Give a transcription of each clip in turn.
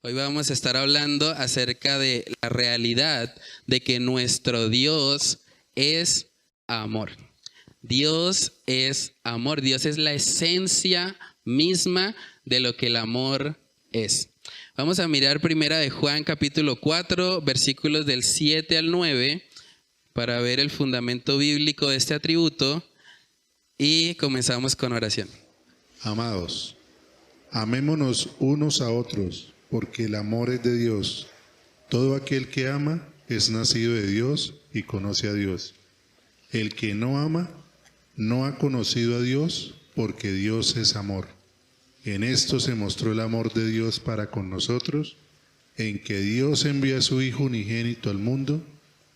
Hoy vamos a estar hablando acerca de la realidad de que nuestro Dios es amor. Dios es amor, Dios es la esencia misma de lo que el amor es. Vamos a mirar primera de Juan capítulo 4, versículos del 7 al 9, para ver el fundamento bíblico de este atributo y comenzamos con oración. Amados, amémonos unos a otros, porque el amor es de Dios. Todo aquel que ama es nacido de Dios y conoce a Dios. El que no ama no ha conocido a Dios, porque Dios es amor. En esto se mostró el amor de Dios para con nosotros, en que Dios envió a su Hijo unigénito al mundo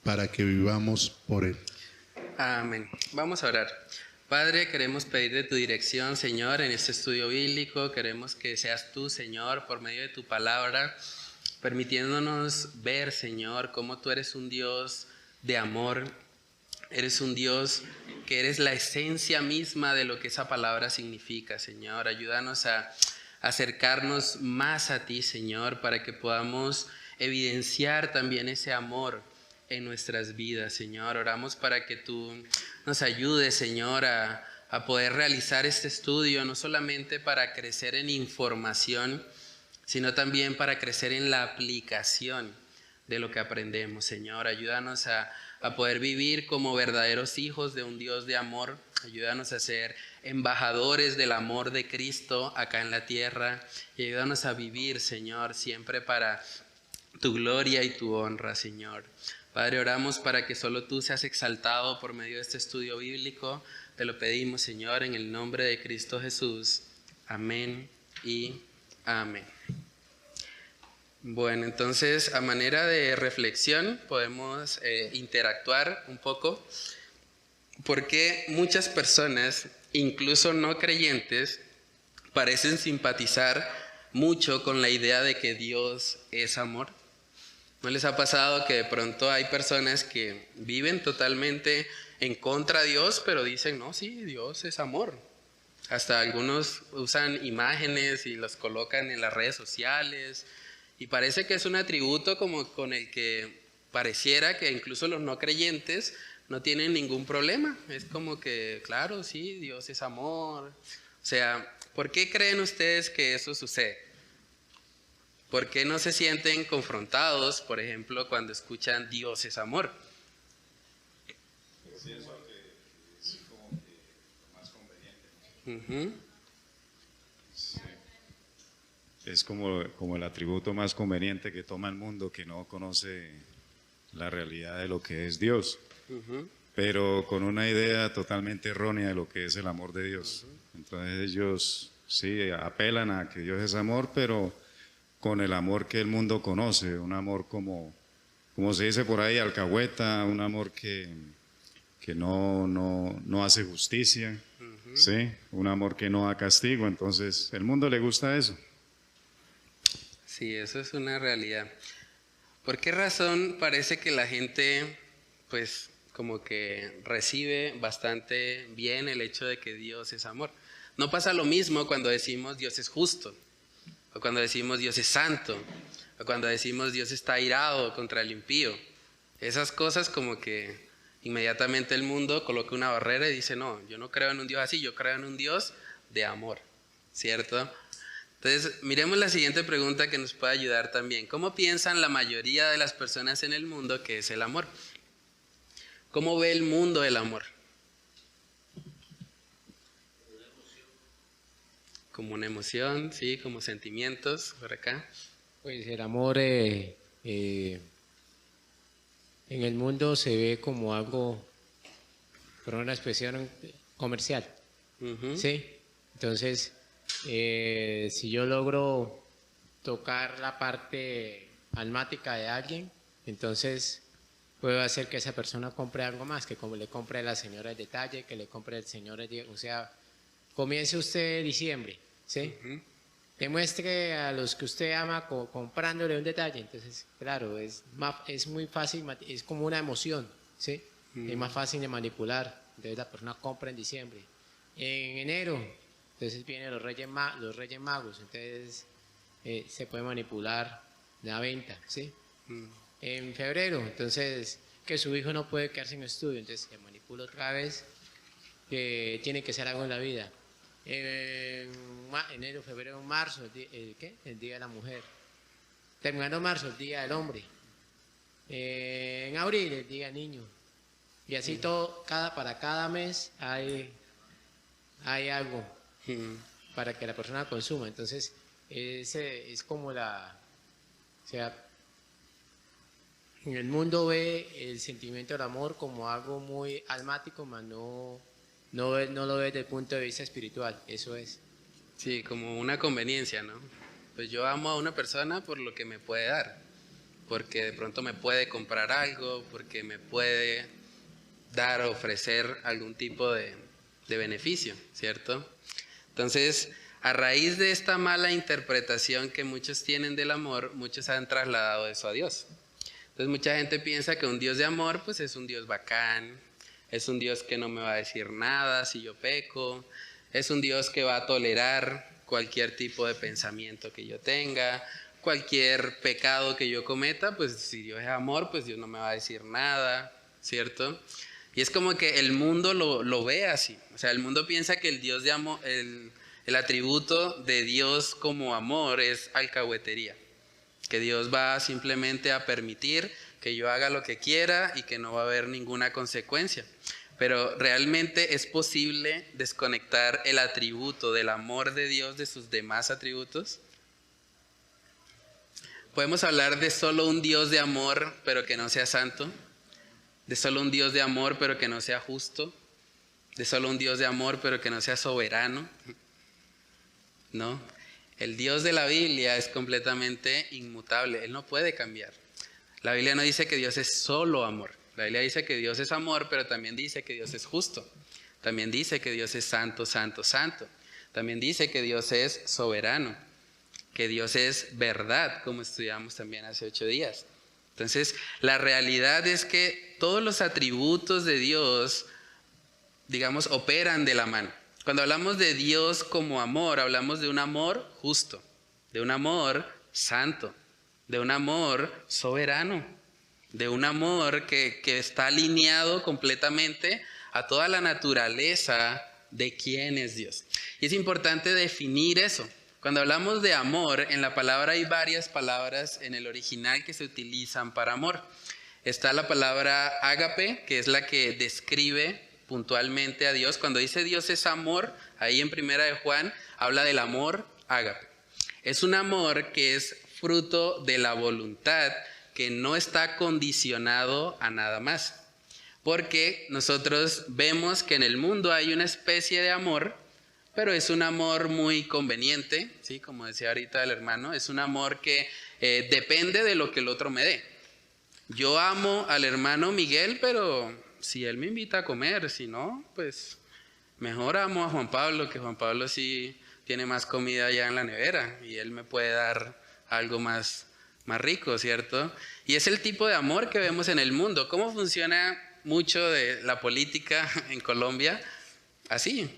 para que vivamos por Él. Amén. Vamos a orar. Padre, queremos pedirte tu dirección, Señor, en este estudio bíblico. Queremos que seas tú, Señor, por medio de tu palabra, permitiéndonos ver, Señor, cómo tú eres un Dios de amor. Eres un Dios que eres la esencia misma de lo que esa palabra significa, Señor. Ayúdanos a acercarnos más a ti, Señor, para que podamos evidenciar también ese amor en nuestras vidas, Señor. Oramos para que tú nos ayudes, Señor, a poder realizar este estudio, no solamente para crecer en información, sino también para crecer en la aplicación de lo que aprendemos, Señor. Ayúdanos a poder vivir como verdaderos hijos de un Dios de amor. Ayúdanos a ser embajadores del amor de Cristo acá en la tierra. Y ayúdanos a vivir, Señor, siempre para tu gloria y tu honra, Señor. Padre, oramos para que solo tú seas exaltado por medio de este estudio bíblico. Te lo pedimos, Señor, en el nombre de Cristo Jesús. Amén y amén. Bueno, entonces, a manera de reflexión, podemos interactuar un poco, porque muchas personas, incluso no creyentes, parecen simpatizar mucho con la idea de que Dios es amor. ¿No les ha pasado que de pronto hay personas que viven totalmente en contra de Dios, pero dicen, no, sí, Dios es amor? Hasta algunos usan imágenes y los colocan en las redes sociales, y parece que es un atributo como con el que pareciera que incluso los no creyentes no tienen ningún problema. Es como que, claro, sí, Dios es amor. O sea, ¿por qué creen ustedes que eso sucede? ¿Por qué no se sienten confrontados, por ejemplo, cuando escuchan Dios es amor? Sí, eso que es como que más conveniente. Sí. Es como el atributo más conveniente que toma el mundo, que no conoce la realidad de lo que es Dios, pero con una idea totalmente errónea de lo que es el amor de Dios. Entonces ellos sí apelan a que Dios es amor, pero con el amor que el mundo conoce, un amor como se dice por ahí, alcahueta, un amor que no hace justicia, ¿sí? Un amor que no da castigo. Entonces, el mundo le gusta eso. Sí, eso es una realidad. ¿Por qué razón parece que la gente, pues, como que recibe bastante bien el hecho de que Dios es amor? No pasa lo mismo cuando decimos Dios es justo, o cuando decimos Dios es santo, o cuando decimos Dios está airado contra el impío. Esas cosas como que inmediatamente el mundo coloca una barrera y dice, no, yo no creo en un Dios así, yo creo en un Dios de amor, ¿cierto? Entonces, miremos la siguiente pregunta que nos puede ayudar también. ¿Cómo piensan la mayoría de las personas en el mundo que es el amor? ¿Cómo ve el mundo el amor? Como una emoción, sí, como sentimientos, por acá. Pues el amor en el mundo se ve como algo, por una expresión comercial, ¿sí? Entonces, si yo logro tocar la parte almática de alguien, entonces puedo hacer que esa persona compre algo más, que como le compre a la señora el detalle, que le compre el señor o sea, comience usted diciembre, ¿sí? Demuestre a los que usted ama comprándole un detalle. Entonces, claro, es muy fácil, es como una emoción, ¿sí? Es más fácil de manipular. Entonces la persona compra en diciembre. En enero, entonces vienen los Reyes Magos. Entonces se puede manipular la venta, ¿sí? En febrero, entonces, que su hijo no puede quedarse en estudio, entonces se manipula otra vez, que tiene que hacer algo en la vida. Enero, febrero, marzo, el Día de la Mujer. Terminando marzo, el Día del Hombre. En abril, el Día del Niño. Y así todo, para cada mes hay algo para que la persona consuma. Entonces, es como o sea, en el mundo ve el sentimiento del amor como algo muy almático, mas no lo ve desde el punto de vista espiritual. Eso es. Sí, como una conveniencia, ¿no? Pues yo amo a una persona por lo que me puede dar, porque de pronto me puede comprar algo, porque me puede dar o ofrecer algún tipo de beneficio, ¿cierto? Entonces, a raíz de esta mala interpretación que muchos tienen del amor, muchos han trasladado eso a Dios. Entonces, mucha gente piensa que un Dios de amor, pues es un Dios bacán, es un Dios que no me va a decir nada si yo peco, es un Dios que va a tolerar cualquier tipo de pensamiento que yo tenga, cualquier pecado que yo cometa, pues si Dios es amor, pues Dios no me va a decir nada, ¿cierto? Y es como que el mundo lo ve así. O sea, el mundo piensa que el Dios de amor, el atributo de Dios como amor es alcahuetería. Que Dios va simplemente a permitir que yo haga lo que quiera y que no va a haber ninguna consecuencia. Pero realmente es posible desconectar el atributo del amor de Dios de sus demás atributos. Podemos hablar de solo un Dios de amor, pero que no sea santo. De solo un Dios de amor, pero que no sea justo. De solo un Dios de amor, pero que no sea soberano. ¿No? El Dios de la Biblia es completamente inmutable. Él no puede cambiar. La Biblia no dice que Dios es solo amor. La Biblia dice que Dios es amor, pero también dice que Dios es justo. También dice que Dios es santo, santo, santo. También dice que Dios es soberano. Que Dios es verdad, como estudiamos también hace 8 días. Entonces, la realidad es que todos los atributos de Dios, digamos, operan de la mano. Cuando hablamos de Dios como amor, hablamos de un amor justo, de un amor santo, de un amor soberano, de un amor que está alineado completamente a toda la naturaleza de quién es Dios. Y es importante definir eso. Cuando hablamos de amor, en la palabra hay varias palabras en el original que se utilizan para amor. Está la palabra ágape, que es la que describe puntualmente a Dios. Cuando dice Dios es amor, ahí en Primera de Juan habla del amor ágape. Es un amor que es fruto de la voluntad, que no está condicionado a nada más. Porque nosotros vemos que en el mundo hay una especie de amor, pero es un amor muy conveniente, ¿sí? Como decía ahorita el hermano, es un amor que depende de lo que el otro me dé. Yo amo al hermano Miguel, pero si él me invita a comer, si no, pues mejor amo a Juan Pablo, que Juan Pablo sí tiene más comida allá en la nevera y él me puede dar algo más rico, ¿cierto? Y es el tipo de amor que vemos en el mundo. ¿Cómo funciona mucho de la política en Colombia? Así.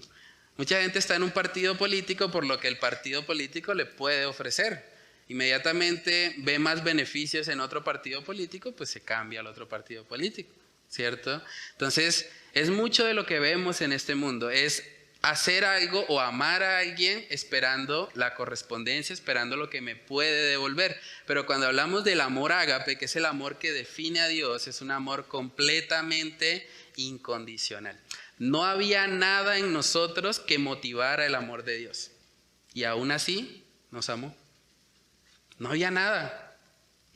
Mucha gente está en un partido político por lo que el partido político le puede ofrecer. Inmediatamente ve más beneficios en otro partido político, pues se cambia al otro partido político, ¿cierto? Entonces, es mucho de lo que vemos en este mundo, es hacer algo o amar a alguien esperando la correspondencia, esperando lo que me puede devolver. Pero cuando hablamos del amor ágape, que es el amor que define a Dios, es un amor completamente incondicional. No había nada en nosotros que motivara el amor de Dios. Y aún así nos amó. No había nada.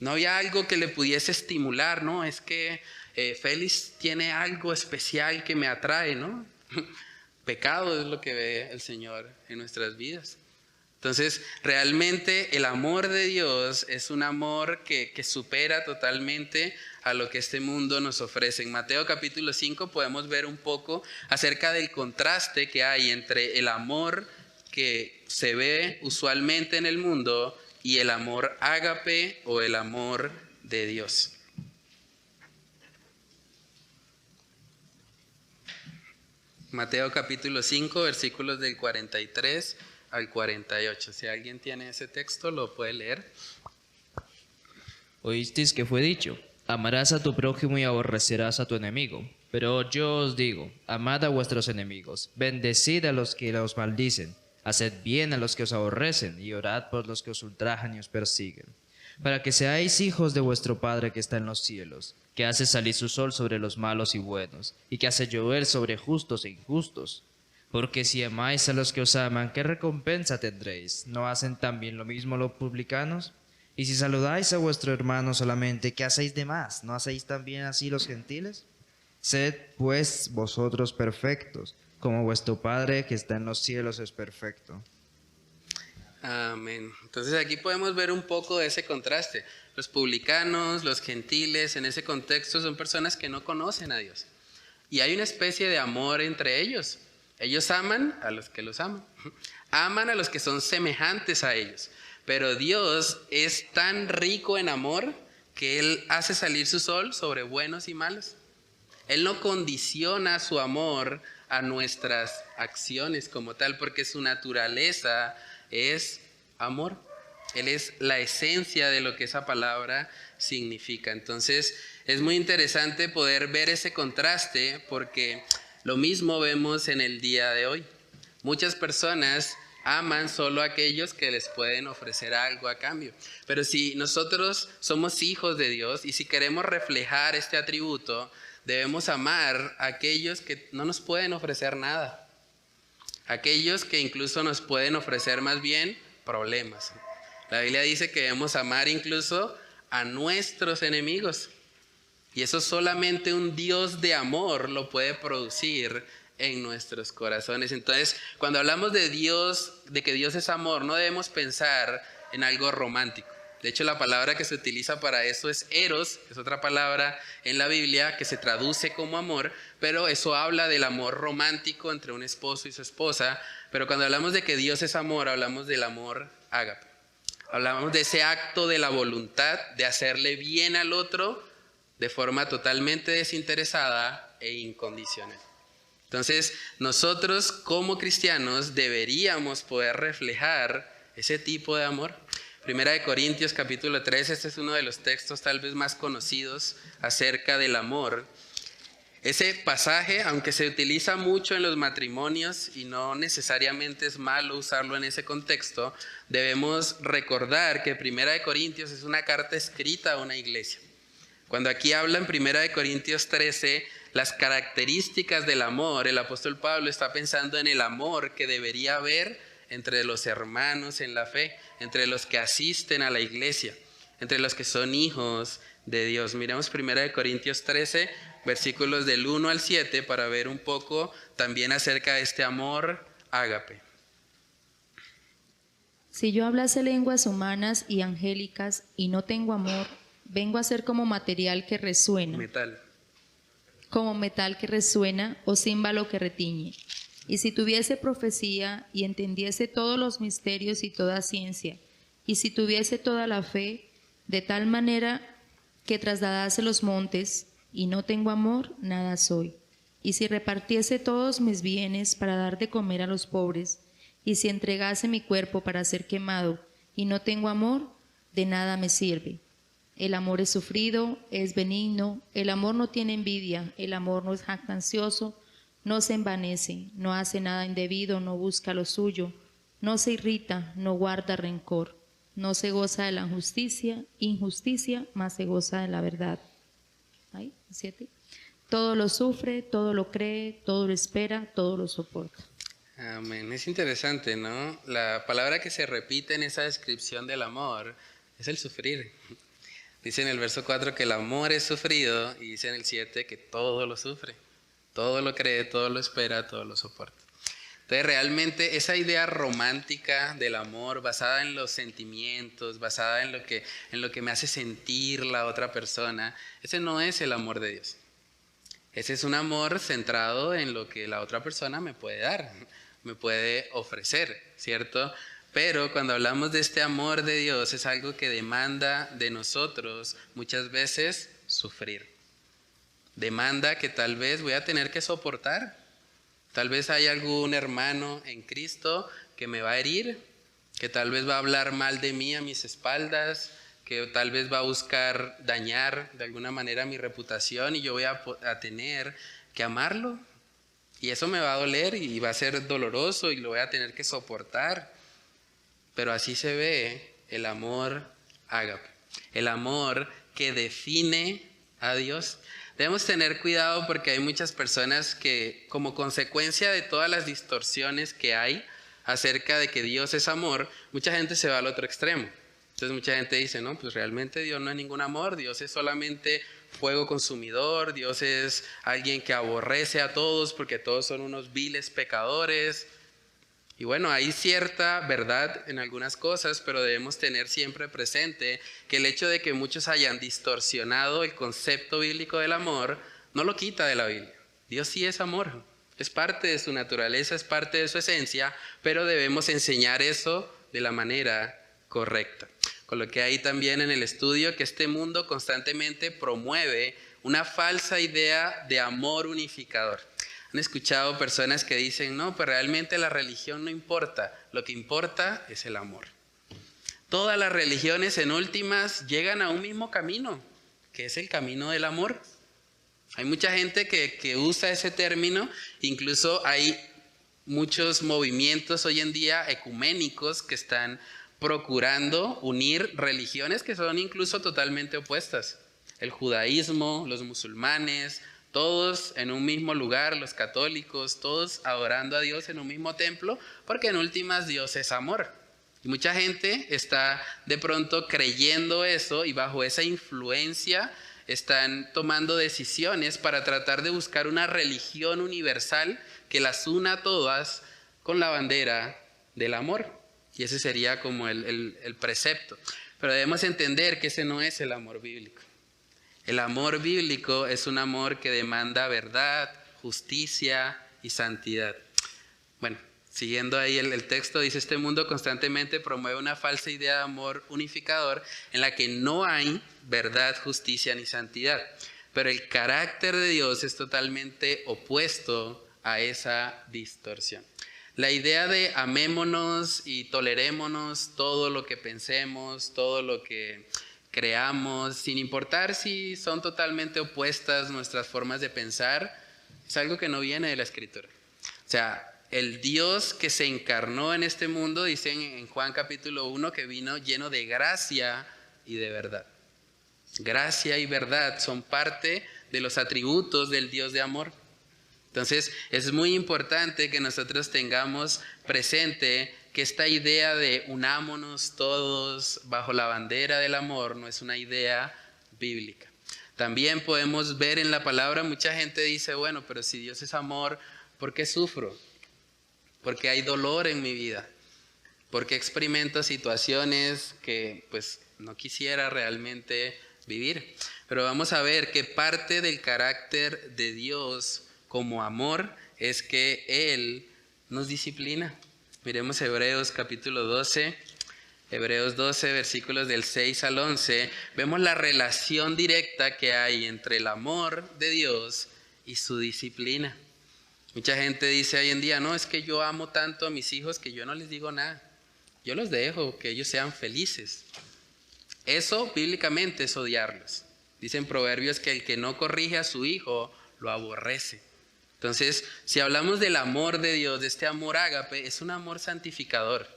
No había algo que le pudiese estimular, ¿no? Es que Félix tiene algo especial que me atrae, ¿no? Pecado es lo que ve el Señor en nuestras vidas. Entonces, realmente el amor de Dios es un amor que supera totalmente a lo que este mundo nos ofrece. En Mateo capítulo 5 podemos ver un poco acerca del contraste que hay entre el amor que se ve usualmente en el mundo y el amor ágape o el amor de Dios. Mateo capítulo 5, versículos del 43 al 48. Si alguien tiene ese texto, lo puede leer. Oísteis que fue dicho, amarás a tu prójimo y aborrecerás a tu enemigo. Pero yo os digo, amad a vuestros enemigos, bendecid a los que os maldicen, haced bien a los que os aborrecen, y orad por los que os ultrajan y os persiguen, para que seáis hijos de vuestro Padre que está en los cielos, que hace salir su sol sobre los malos y buenos, y que hace llover sobre justos e injustos. Porque si amáis a los que os aman, ¿qué recompensa tendréis? ¿No hacen también lo mismo los publicanos? Y si saludáis a vuestro hermano solamente, ¿qué hacéis de más? ¿No hacéis también así los gentiles? Sed pues vosotros perfectos, como vuestro Padre que está en los cielos es perfecto. Amén. Entonces aquí podemos ver un poco de ese contraste. Los publicanos, los gentiles, en ese contexto son personas que no conocen a Dios. Y hay una especie de amor entre ellos. Ellos aman a los que los aman. Aman a los que son semejantes a ellos. Pero Dios es tan rico en amor que Él hace salir su sol sobre buenos y malos. Él no condiciona su amor a nuestras acciones como tal, porque su naturaleza es amor. Él es la esencia de lo que esa palabra significa. Entonces es muy interesante poder ver ese contraste, porque lo mismo vemos en el día de hoy. Muchas personas aman solo a aquellos que les pueden ofrecer algo a cambio. Pero si nosotros somos hijos de Dios y si queremos reflejar este atributo, debemos amar a aquellos que no nos pueden ofrecer nada. Aquellos que incluso nos pueden ofrecer más bien problemas. La Biblia dice que debemos amar incluso a nuestros enemigos. Y eso solamente un Dios de amor lo puede producir en nuestros corazones. Entonces, cuando hablamos de Dios, de que Dios es amor, no debemos pensar en algo romántico. De hecho, la palabra que se utiliza para eso es eros, que es otra palabra en la Biblia que se traduce como amor, pero eso habla del amor romántico entre un esposo y su esposa. Pero cuando hablamos de que Dios es amor, hablamos del amor ágape. Hablamos de ese acto de la voluntad de hacerle bien al otro de forma totalmente desinteresada e incondicional. Entonces, nosotros como cristianos deberíamos poder reflejar ese tipo de amor. Primera de Corintios capítulo 3, este es uno de los textos tal vez más conocidos acerca del amor. Ese pasaje, aunque se utiliza mucho en los matrimonios y no necesariamente es malo usarlo en ese contexto, debemos recordar que Primera de Corintios es una carta escrita a una iglesia. Cuando aquí habla en Primera de Corintios 13, las características del amor, el apóstol Pablo está pensando en el amor que debería haber entre los hermanos en la fe, entre los que asisten a la iglesia, entre los que son hijos de Dios. Miremos 1 Corintios 13, versículos del 1 al 7 para ver un poco también acerca de este amor ágape. Si yo hablase lenguas humanas y angélicas y no tengo amor, vengo a ser como material que resuena. Como metal que resuena o címbalo que retiñe. Y si tuviese profecía y entendiese todos los misterios y toda ciencia, y si tuviese toda la fe, de tal manera que trasladase los montes, y no tengo amor, nada soy. Y si repartiese todos mis bienes para dar de comer a los pobres, y si entregase mi cuerpo para ser quemado, y no tengo amor, de nada me sirve. El amor es sufrido, es benigno, el amor no tiene envidia, el amor no es jactancioso, no se envanece, no hace nada indebido, no busca lo suyo, no se irrita, no guarda rencor, no se goza de la injusticia, más se goza de la verdad. ¿Ahí? 7. Todo lo sufre, todo lo cree, todo lo espera, todo lo soporta. Amén. Es interesante, ¿no? La palabra que se repite en esa descripción del amor es el sufrir. Dice en el verso 4 que el amor es sufrido y dice en el 7 que todo lo sufre. Todo lo cree, todo lo espera, todo lo soporta. Entonces realmente esa idea romántica del amor basada en los sentimientos, basada en lo que me hace sentir la otra persona, ese no es el amor de Dios. Ese es un amor centrado en lo que la otra persona me puede dar, me puede ofrecer, ¿cierto? Pero cuando hablamos de este amor de Dios es algo que demanda de nosotros muchas veces sufrir. Demanda que tal vez voy a tener que soportar. Tal vez hay algún hermano en Cristo que me va a herir, que tal vez va a hablar mal de mí a mis espaldas, que tal vez va a buscar dañar de alguna manera mi reputación y yo voy a tener que amarlo. Y eso me va a doler y va a ser doloroso y lo voy a tener que soportar. Pero así se ve el amor ágape, el amor que define a Dios. Debemos tener cuidado porque hay muchas personas que, como consecuencia de todas las distorsiones que hay acerca de que Dios es amor, mucha gente se va al otro extremo. Entonces mucha gente dice, no, pues realmente Dios no es ningún amor, Dios es solamente fuego consumidor, Dios es alguien que aborrece a todos porque todos son unos viles pecadores. Y bueno, hay cierta verdad en algunas cosas, pero debemos tener siempre presente que el hecho de que muchos hayan distorsionado el concepto bíblico del amor no lo quita de la Biblia. Dios sí es amor, es parte de su naturaleza, es parte de su esencia, pero debemos enseñar eso de la manera correcta. Coloqué ahí también en el estudio que este mundo constantemente promueve una falsa idea de amor unificador. Han escuchado personas que dicen, no, pues realmente la religión no importa, lo que importa es el amor. Todas las religiones en últimas llegan a un mismo camino, que es el camino del amor. Hay mucha gente que usa ese término, incluso hay muchos movimientos hoy en día ecuménicos que están procurando unir religiones que son incluso totalmente opuestas. El judaísmo, los musulmanes, todos en un mismo lugar, los católicos, todos adorando a Dios en un mismo templo, porque en últimas Dios es amor. Y mucha gente está de pronto creyendo eso y bajo esa influencia están tomando decisiones para tratar de buscar una religión universal que las una a todas con la bandera del amor. Y ese sería como el precepto. Pero debemos entender que ese no es el amor bíblico. El amor bíblico es un amor que demanda verdad, justicia y santidad. Bueno, siguiendo ahí el texto, dice, este mundo constantemente promueve una falsa idea de amor unificador en la que no hay verdad, justicia ni santidad. Pero el carácter de Dios es totalmente opuesto a esa distorsión. La idea de amémonos y tolerémonos todo lo que pensemos, todo lo que creamos, sin importar si son totalmente opuestas nuestras formas de pensar, es algo que no viene de la Escritura. O sea, el Dios que se encarnó en este mundo, dicen en Juan capítulo 1, que vino lleno de gracia y de verdad. Gracia y verdad son parte de los atributos del Dios de amor. Entonces, es muy importante que nosotros tengamos presente que esta idea de unámonos todos bajo la bandera del amor no es una idea bíblica. También podemos ver en la palabra, mucha gente dice, bueno, pero si Dios es amor, ¿por qué sufro? ¿Por qué hay dolor en mi vida? ¿Por qué experimento situaciones que pues no quisiera realmente vivir? Pero vamos a ver que parte del carácter de Dios como amor es que Él nos disciplina. Miremos Hebreos capítulo 12, Hebreos 12 versículos del 6 al 11. Vemos la relación directa que hay entre el amor de Dios y su disciplina. Mucha gente dice hoy en día, no, es que yo amo tanto a mis hijos que yo no les digo nada. Yo los dejo, que ellos sean felices. Eso bíblicamente es odiarlos. Dicen Proverbios que el que no corrige a su hijo lo aborrece. Entonces, si hablamos del amor de Dios, de este amor ágape, es un amor santificador.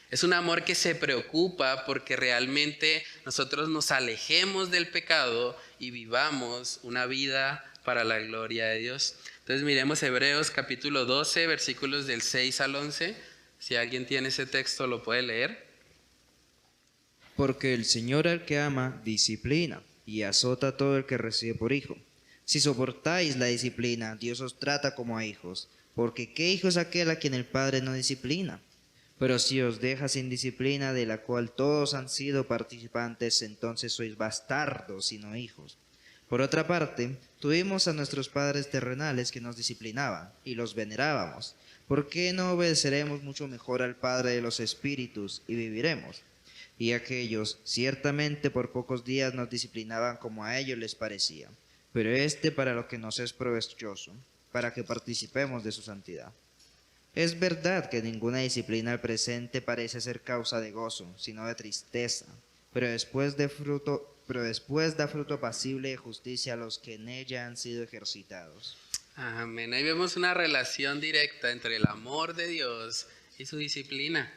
Es un amor que se preocupa porque realmente nosotros nos alejemos del pecado y vivamos una vida para la gloria de Dios. Entonces miremos Hebreos capítulo 12, versículos del 6 al 11. Si alguien tiene ese texto, lo puede leer. Porque el Señor al que ama, disciplina, y azota a todo el que recibe por hijo. Si soportáis la disciplina, Dios os trata como a hijos, porque ¿qué hijo es aquel a quien el Padre no disciplina? Pero si os deja sin disciplina, de la cual todos han sido participantes, entonces sois bastardos y no hijos. Por otra parte, tuvimos a nuestros padres terrenales que nos disciplinaban, y los venerábamos. ¿Por qué no obedeceremos mucho mejor al Padre de los Espíritus y viviremos? Y aquellos, ciertamente por pocos días nos disciplinaban como a ellos les parecía. Pero para lo que nos es provechoso, para que participemos de su santidad. Es verdad que ninguna disciplina al presente parece ser causa de gozo, sino de tristeza, pero después da fruto apacible de justicia a los que en ella han sido ejercitados. Amén. Ahí vemos una relación directa entre el amor de Dios y su disciplina.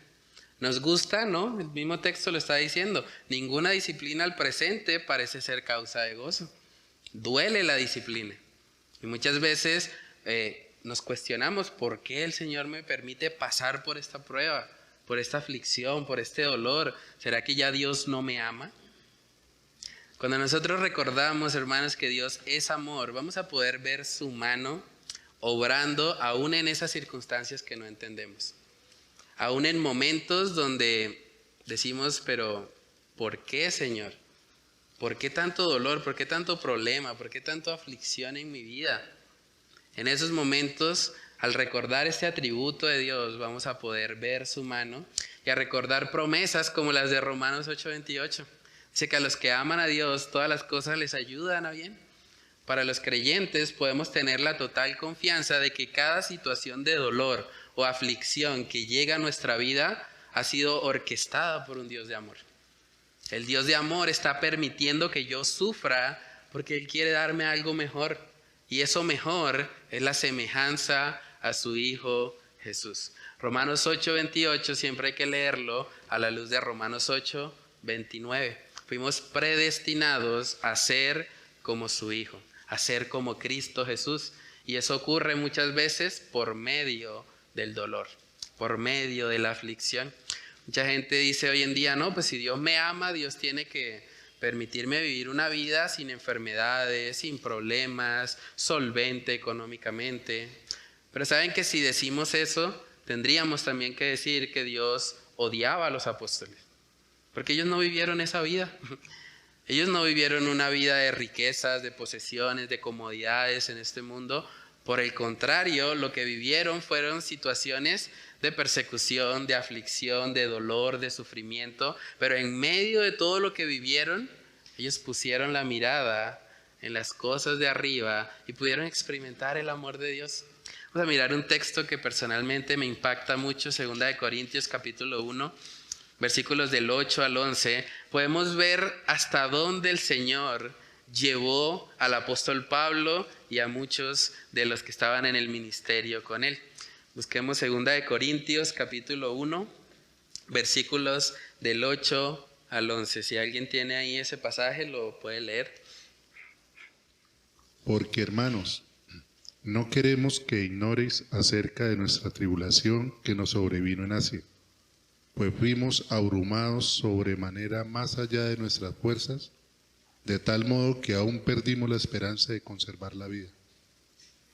Nos gusta, ¿no? El mismo texto lo está diciendo. Ninguna disciplina al presente parece ser causa de gozo. Duele la disciplina. Y muchas veces nos cuestionamos por qué el Señor me permite pasar por esta prueba, por esta aflicción, por este dolor. ¿Será que ya Dios no me ama? Cuando nosotros recordamos, hermanos, que Dios es amor, vamos a poder ver su mano obrando aún en esas circunstancias que no entendemos. Aún en momentos donde decimos, pero ¿por qué, Señor? ¿Por qué tanto dolor? ¿Por qué tanto problema? ¿Por qué tanto aflicción en mi vida? En esos momentos, al recordar este atributo de Dios, vamos a poder ver su mano y a recordar promesas como las de Romanos 8:28. Dice que a los que aman a Dios, todas las cosas les ayudan a bien. Para los creyentes podemos tener la total confianza de que cada situación de dolor o aflicción que llega a nuestra vida ha sido orquestada por un Dios de amor. El Dios de amor está permitiendo que yo sufra porque Él quiere darme algo mejor. Y eso mejor es la semejanza a su Hijo Jesús. Romanos 8:28 siempre hay que leerlo a la luz de Romanos 8:29. Fuimos predestinados a ser como su Hijo, a ser como Cristo Jesús. Y eso ocurre muchas veces por medio del dolor, por medio de la aflicción. Mucha gente dice hoy en día, no, pues si Dios me ama, Dios tiene que permitirme vivir una vida sin enfermedades, sin problemas, solvente económicamente. Pero saben que si decimos eso, tendríamos también que decir que Dios odiaba a los apóstoles. Porque ellos no vivieron esa vida. Ellos no vivieron una vida de riquezas, de posesiones, de comodidades en este mundo. Por el contrario, lo que vivieron fueron situaciones de persecución, de aflicción, de dolor, de sufrimiento. Pero en medio de todo lo que vivieron, ellos pusieron la mirada en las cosas de arriba y pudieron experimentar el amor de Dios. Vamos a mirar un texto que personalmente me impacta mucho, 2 de Corintios capítulo 1. Versículos del 8 al 11, podemos ver hasta dónde el Señor llevó al apóstol Pablo y a muchos de los que estaban en el ministerio con él. Busquemos 2 de Corintios capítulo 1, versículos del 8 al 11. Si alguien tiene ahí ese pasaje, lo puede leer. Porque, hermanos, no queremos que ignores acerca de nuestra tribulación que nos sobrevino en Asia. Pues fuimos abrumados sobremanera más allá de nuestras fuerzas, de tal modo que aún perdimos la esperanza de conservar la vida.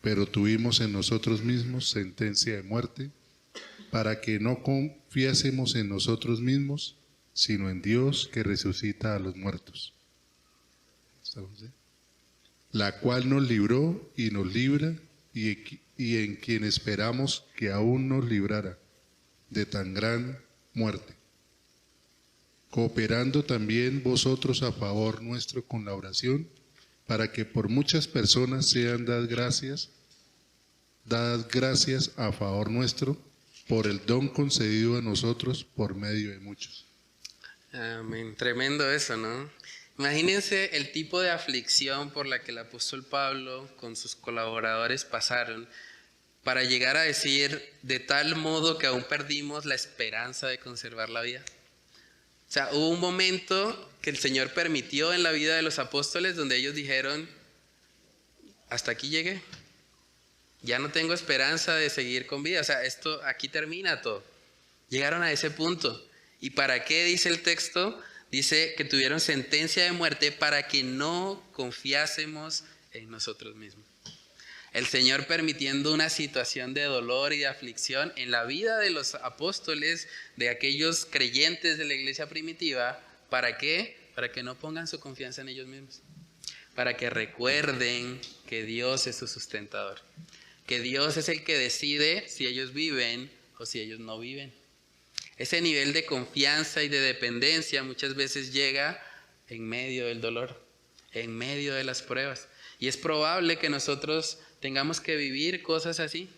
Pero tuvimos en nosotros mismos sentencia de muerte, para que no confiásemos en nosotros mismos, sino en Dios que resucita a los muertos. La cual nos libró y nos libra, y en quien esperamos que aún nos librara de tan gran muerte, cooperando también vosotros a favor nuestro con la oración, para que por muchas personas sean dadas gracias a favor nuestro, por el don concedido a nosotros por medio de muchos. Amén. Tremendo eso, ¿no? Imagínense el tipo de aflicción por la que el apóstol Pablo con sus colaboradores pasaron, para llegar a decir, de tal modo que aún perdimos la esperanza de conservar la vida. O sea, hubo un momento que el Señor permitió en la vida de los apóstoles donde ellos dijeron, hasta aquí llegué, ya no tengo esperanza de seguir con vida. O sea, esto aquí termina todo. Llegaron a ese punto. ¿Y para qué dice el texto? Dice que tuvieron sentencia de muerte para que no confiásemos en nosotros mismos. El Señor permitiendo una situación de dolor y de aflicción en la vida de los apóstoles, de aquellos creyentes de la iglesia primitiva. ¿Para qué? Para que no pongan su confianza en ellos mismos. Para que recuerden que Dios es su sustentador. Que Dios es el que decide si ellos viven o si ellos no viven. Ese nivel de confianza y de dependencia muchas veces llega en medio del dolor, en medio de las pruebas. Y es probable que nosotros tengamos que vivir cosas así.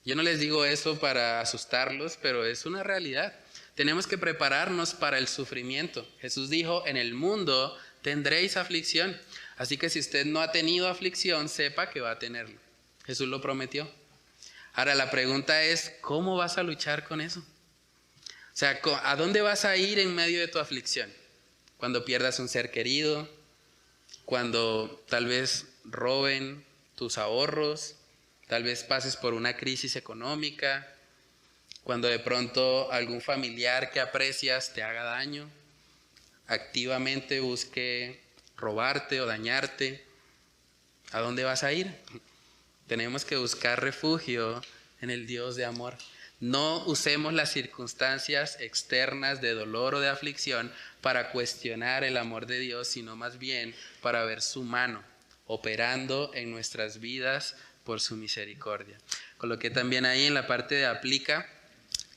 Yo no les digo eso para asustarlos, pero es una realidad. Tenemos que prepararnos para el sufrimiento. Jesús dijo, en el mundo tendréis aflicción. Así que si usted no ha tenido aflicción, sepa que va a tenerlo. Jesús lo prometió. Ahora la pregunta es, ¿cómo vas a luchar con eso? O sea, ¿a dónde vas a ir en medio de tu aflicción? Cuando pierdas un ser querido, cuando tal vez roben tus ahorros, tal vez pases por una crisis económica, cuando de pronto algún familiar que aprecias te haga daño, activamente busque robarte o dañarte. ¿A dónde vas a ir? Tenemos que buscar refugio en el Dios de amor. No usemos las circunstancias externas de dolor o de aflicción para cuestionar el amor de Dios, sino más bien para ver su mano operando en nuestras vidas por su misericordia. Coloqué también ahí en la parte de aplica,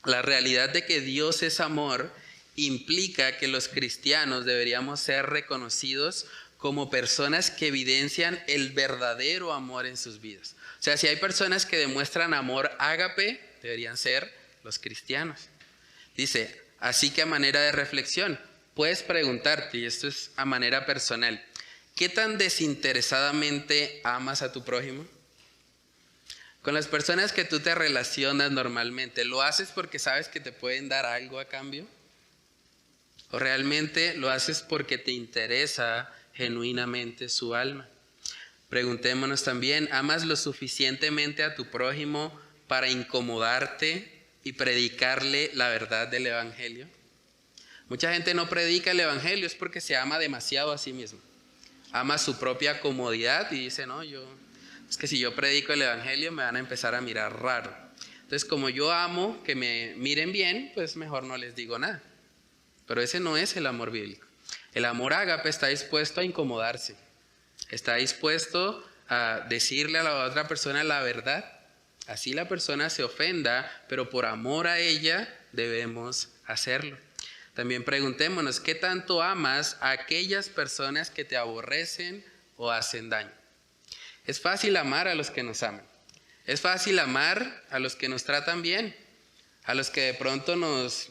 la realidad de que Dios es amor implica que los cristianos deberíamos ser reconocidos como personas que evidencian el verdadero amor en sus vidas. O sea, si hay personas que demuestran amor ágape, deberían ser los cristianos. Dice, así que a manera de reflexión, puedes preguntarte, y esto es a manera personal, ¿qué tan desinteresadamente amas a tu prójimo? Con las personas que tú te relacionas normalmente, ¿lo haces porque sabes que te pueden dar algo a cambio? ¿O realmente lo haces porque te interesa genuinamente su alma? Preguntémonos también, ¿amas lo suficientemente a tu prójimo para incomodarte y predicarle la verdad del evangelio? Mucha gente no predica el evangelio es porque se ama demasiado a sí mismo. Ama su propia comodidad y dice, no, es que si yo predico el evangelio me van a empezar a mirar raro. Entonces, como yo amo que me miren bien, pues mejor no les digo nada. Pero ese no es el amor bíblico. El amor ágape está dispuesto a incomodarse. Está dispuesto a decirle a la otra persona la verdad. Así la persona se ofenda, pero por amor a ella debemos hacerlo. También preguntémonos, ¿qué tanto amas a aquellas personas que te aborrecen o hacen daño? Es fácil amar a los que nos aman. Es fácil amar a los que nos tratan bien, a los que de pronto nos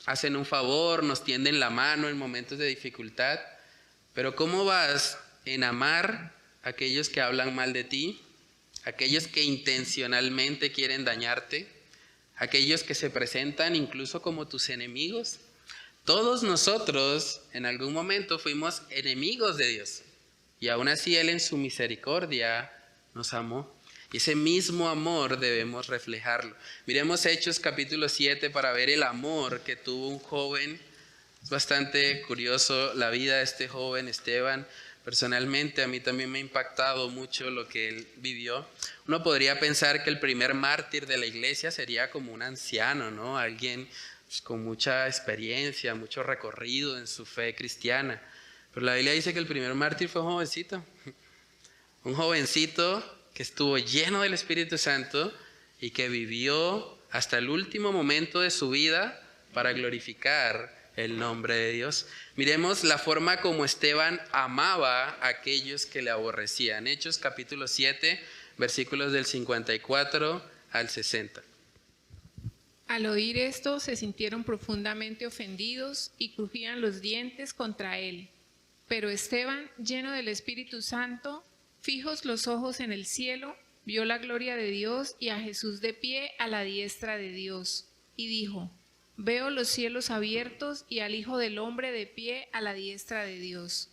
hacen un favor, nos tienden la mano en momentos de dificultad. Pero ¿cómo vas en amar a aquellos que hablan mal de ti? Aquellos que intencionalmente quieren dañarte, aquellos que se presentan incluso como tus enemigos. Todos nosotros en algún momento fuimos enemigos de Dios y aún así Él en su misericordia nos amó. Y ese mismo amor debemos reflejarlo. Miremos Hechos capítulo 7 para ver el amor que tuvo un joven. Es bastante curioso la vida de este joven Esteban. Personalmente a mí también me ha impactado mucho lo que él vivió. Uno podría pensar que el primer mártir de la iglesia sería como un anciano, ¿no? Alguien pues, con mucha experiencia, mucho recorrido en su fe cristiana. Pero la Biblia dice que el primer mártir fue un jovencito. Un jovencito que estuvo lleno del Espíritu Santo y que vivió hasta el último momento de su vida para glorificar el nombre de Dios. Miremos la forma como Esteban amaba a aquellos que le aborrecían. Hechos capítulo 7, versículos del 54 al 60. Al oír esto, se sintieron profundamente ofendidos y crujían los dientes contra él. Pero Esteban, lleno del Espíritu Santo, fijos los ojos en el cielo, vio la gloria de Dios y a Jesús de pie a la diestra de Dios, y dijo: Veo los cielos abiertos y al Hijo del Hombre de pie a la diestra de Dios.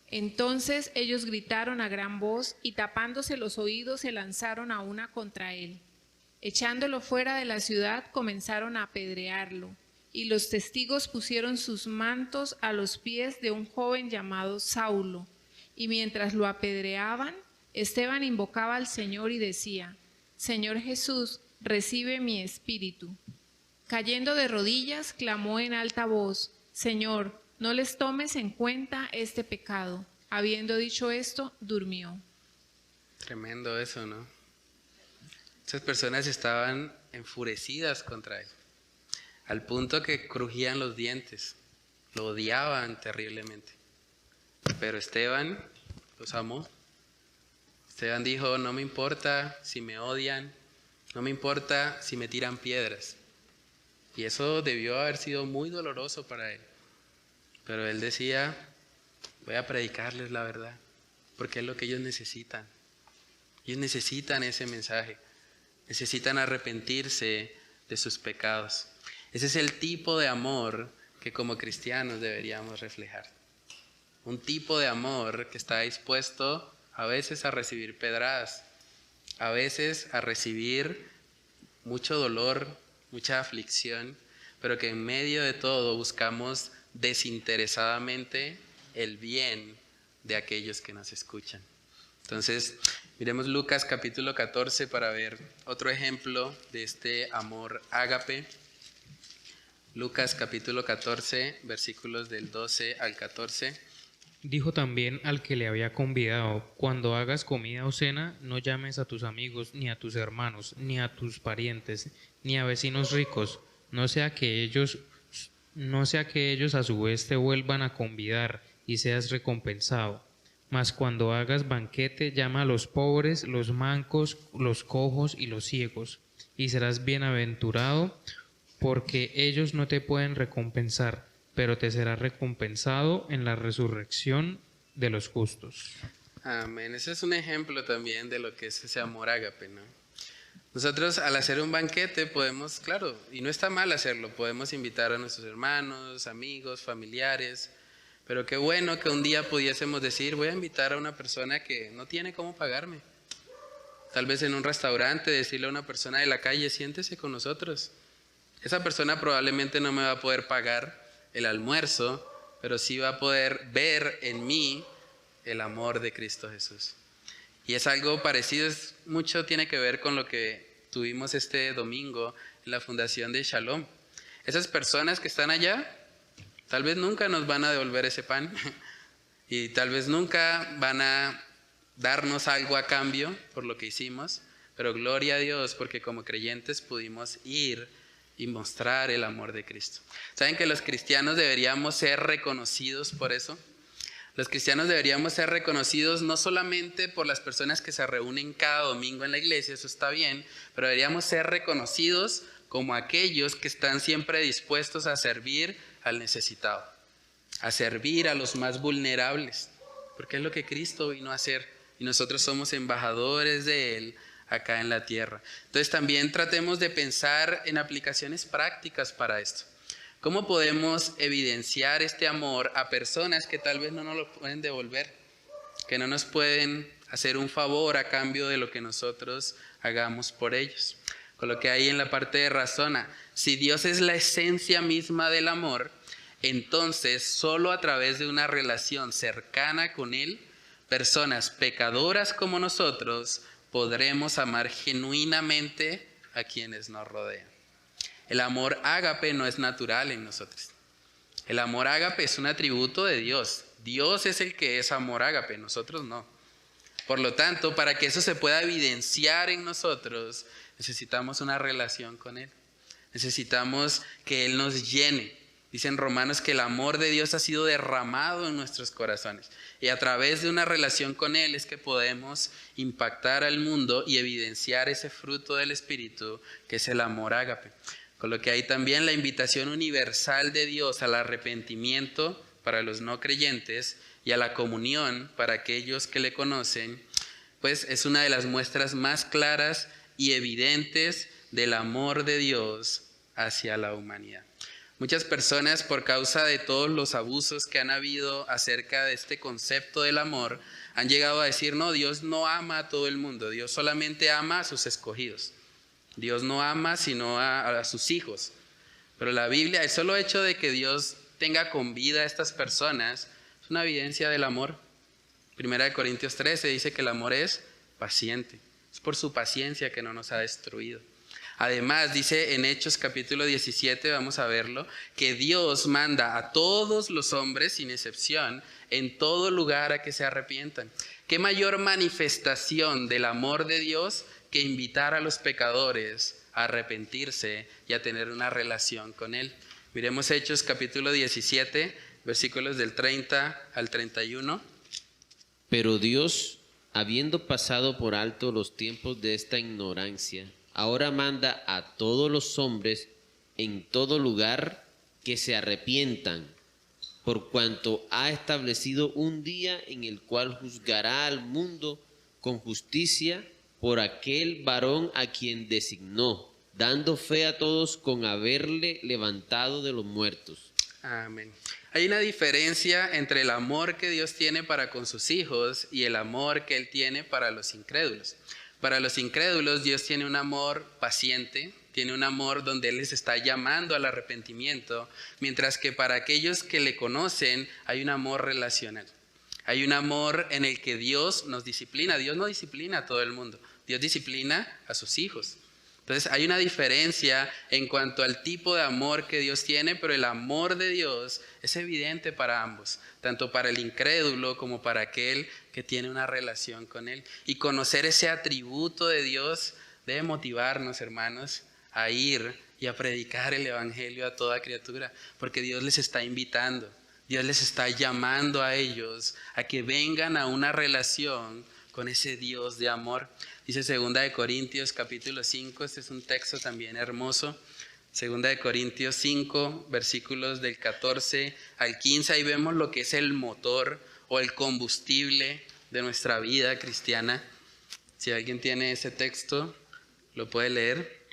Entonces ellos gritaron a gran voz y tapándose los oídos se lanzaron a una contra él. Echándolo fuera de la ciudad comenzaron a apedrearlo, y los testigos pusieron sus mantos a los pies de un joven llamado Saulo. Y mientras lo apedreaban, Esteban invocaba al Señor y decía: Señor Jesús, recibe mi espíritu. Cayendo de rodillas, clamó en alta voz: Señor, no les tomes en cuenta este pecado. Habiendo dicho esto, durmió. Tremendo eso, ¿no? Esas personas estaban enfurecidas contra él, al punto que crujían los dientes, lo odiaban terriblemente. Pero Esteban los amó. Esteban dijo: no me importa si me odian, No me importa si me tiran piedras. Y eso debió haber sido muy doloroso para él. Pero él decía, voy a predicarles la verdad, porque es lo que ellos necesitan. Ellos necesitan ese mensaje, necesitan arrepentirse de sus pecados. Ese es el tipo de amor que como cristianos deberíamos reflejar. Un tipo de amor que está dispuesto a veces a recibir pedradas, a veces a recibir mucho dolor, mucha aflicción, pero que en medio de todo buscamos desinteresadamente el bien de aquellos que nos escuchan. Entonces, miremos Lucas capítulo 14 para ver otro ejemplo de este amor ágape. Lucas capítulo 14, versículos del 12 al 14. Dijo también al que le había convidado: cuando hagas comida o cena, no llames a tus amigos, ni a tus hermanos, ni a tus parientes, ni a vecinos ricos, no sea que ellos a su vez te vuelvan a convidar y seas recompensado. Mas cuando hagas banquete, llama a los pobres, los mancos, los cojos y los ciegos, y serás bienaventurado, porque ellos no te pueden recompensar, pero te será recompensado en la resurrección de los justos. Amén. Ese es un ejemplo también de lo que es ese amor ágape, ¿no? Nosotros al hacer un banquete podemos, claro, y no está mal hacerlo, podemos invitar a nuestros hermanos, amigos, familiares, pero qué bueno que un día pudiésemos decir, voy a invitar a una persona que no tiene cómo pagarme. Tal vez en un restaurante decirle a una persona de la calle, siéntese con nosotros. Esa persona probablemente no me va a poder pagar el almuerzo, pero sí va a poder ver en mí el amor de Cristo Jesús. Y es algo parecido, mucho tiene que ver con lo que tuvimos este domingo en la fundación de Shalom. Esas personas que están allá, tal vez nunca nos van a devolver ese pan y tal vez nunca van a darnos algo a cambio por lo que hicimos, pero gloria a Dios porque como creyentes pudimos ir y mostrar el amor de Cristo. ¿Saben que los cristianos deberíamos ser reconocidos por eso? Los cristianos deberíamos ser reconocidos no solamente por las personas que se reúnen cada domingo en la iglesia, eso está bien, pero deberíamos ser reconocidos como aquellos que están siempre dispuestos a servir al necesitado, a servir a los más vulnerables, porque es lo que Cristo vino a hacer y nosotros somos embajadores de Él acá en la tierra. Entonces también tratemos de pensar en aplicaciones prácticas para esto. ¿Cómo podemos evidenciar este amor a personas que tal vez no nos lo pueden devolver, que no nos pueden hacer un favor a cambio de lo que nosotros hagamos por ellos? Coloqué ahí en la parte de razona, si Dios es la esencia misma del amor, entonces solo a través de una relación cercana con Él, personas pecadoras como nosotros, podremos amar genuinamente a quienes nos rodean. El amor ágape no es natural en nosotros. El amor ágape es un atributo de Dios. Dios es el que es amor ágape, nosotros no. Por lo tanto, para que eso se pueda evidenciar en nosotros, necesitamos una relación con Él. Necesitamos que Él nos llene. Dice en Romanos que el amor de Dios ha sido derramado en nuestros corazones. Y a través de una relación con Él es que podemos impactar al mundo y evidenciar ese fruto del Espíritu que es el amor ágape. Coloqué ahí también la invitación universal de Dios al arrepentimiento para los no creyentes y a la comunión para aquellos que le conocen, pues es una de las muestras más claras y evidentes del amor de Dios hacia la humanidad. Muchas personas, por causa de todos los abusos que han habido acerca de este concepto del amor, han llegado a decir, no, Dios no ama a todo el mundo, Dios solamente ama a sus escogidos. Dios no ama sino a sus hijos. Pero la Biblia, el solo hecho de que Dios tenga con vida a estas personas, es una evidencia del amor. 1 Corintios 13 dice que el amor es paciente. Es por su paciencia que no nos ha destruido. Además, dice en Hechos capítulo 17, vamos a verlo, que Dios manda a todos los hombres, sin excepción, en todo lugar a que se arrepientan. ¿Qué mayor manifestación del amor de Dios que invitar a los pecadores a arrepentirse y a tener una relación con Él? Miremos Hechos capítulo 17, versículos del 30 al 31. Pero Dios, habiendo pasado por alto los tiempos de esta ignorancia, ahora manda a todos los hombres en todo lugar que se arrepientan, por cuanto ha establecido un día en el cual juzgará al mundo con justicia por aquel varón a quien designó, dando fe a todos con haberle levantado de los muertos. Amén. Hay una diferencia entre el amor que Dios tiene para con sus hijos y el amor que Él tiene para los incrédulos. Para los incrédulos Dios tiene un amor paciente, tiene un amor donde Él les está llamando al arrepentimiento, mientras que para aquellos que le conocen hay un amor relacional. Hay un amor en el que Dios nos disciplina. Dios no disciplina a todo el mundo, Dios disciplina a sus hijos. Entonces hay una diferencia en cuanto al tipo de amor que Dios tiene, pero el amor de Dios es evidente para ambos, tanto para el incrédulo como para aquel que tiene una relación con Él. Y conocer ese atributo de Dios debe motivarnos, hermanos, a ir y a predicar el evangelio a toda criatura, porque Dios les está invitando, Dios les está llamando a ellos a que vengan a una relación con ese Dios de amor. Dice 2 Corintios capítulo 5, este es un texto también hermoso. 2 Corintios 5, versículos del 14 al 15, ahí vemos lo que es el motor o el combustible de nuestra vida cristiana. Si alguien tiene ese texto, lo puede leer.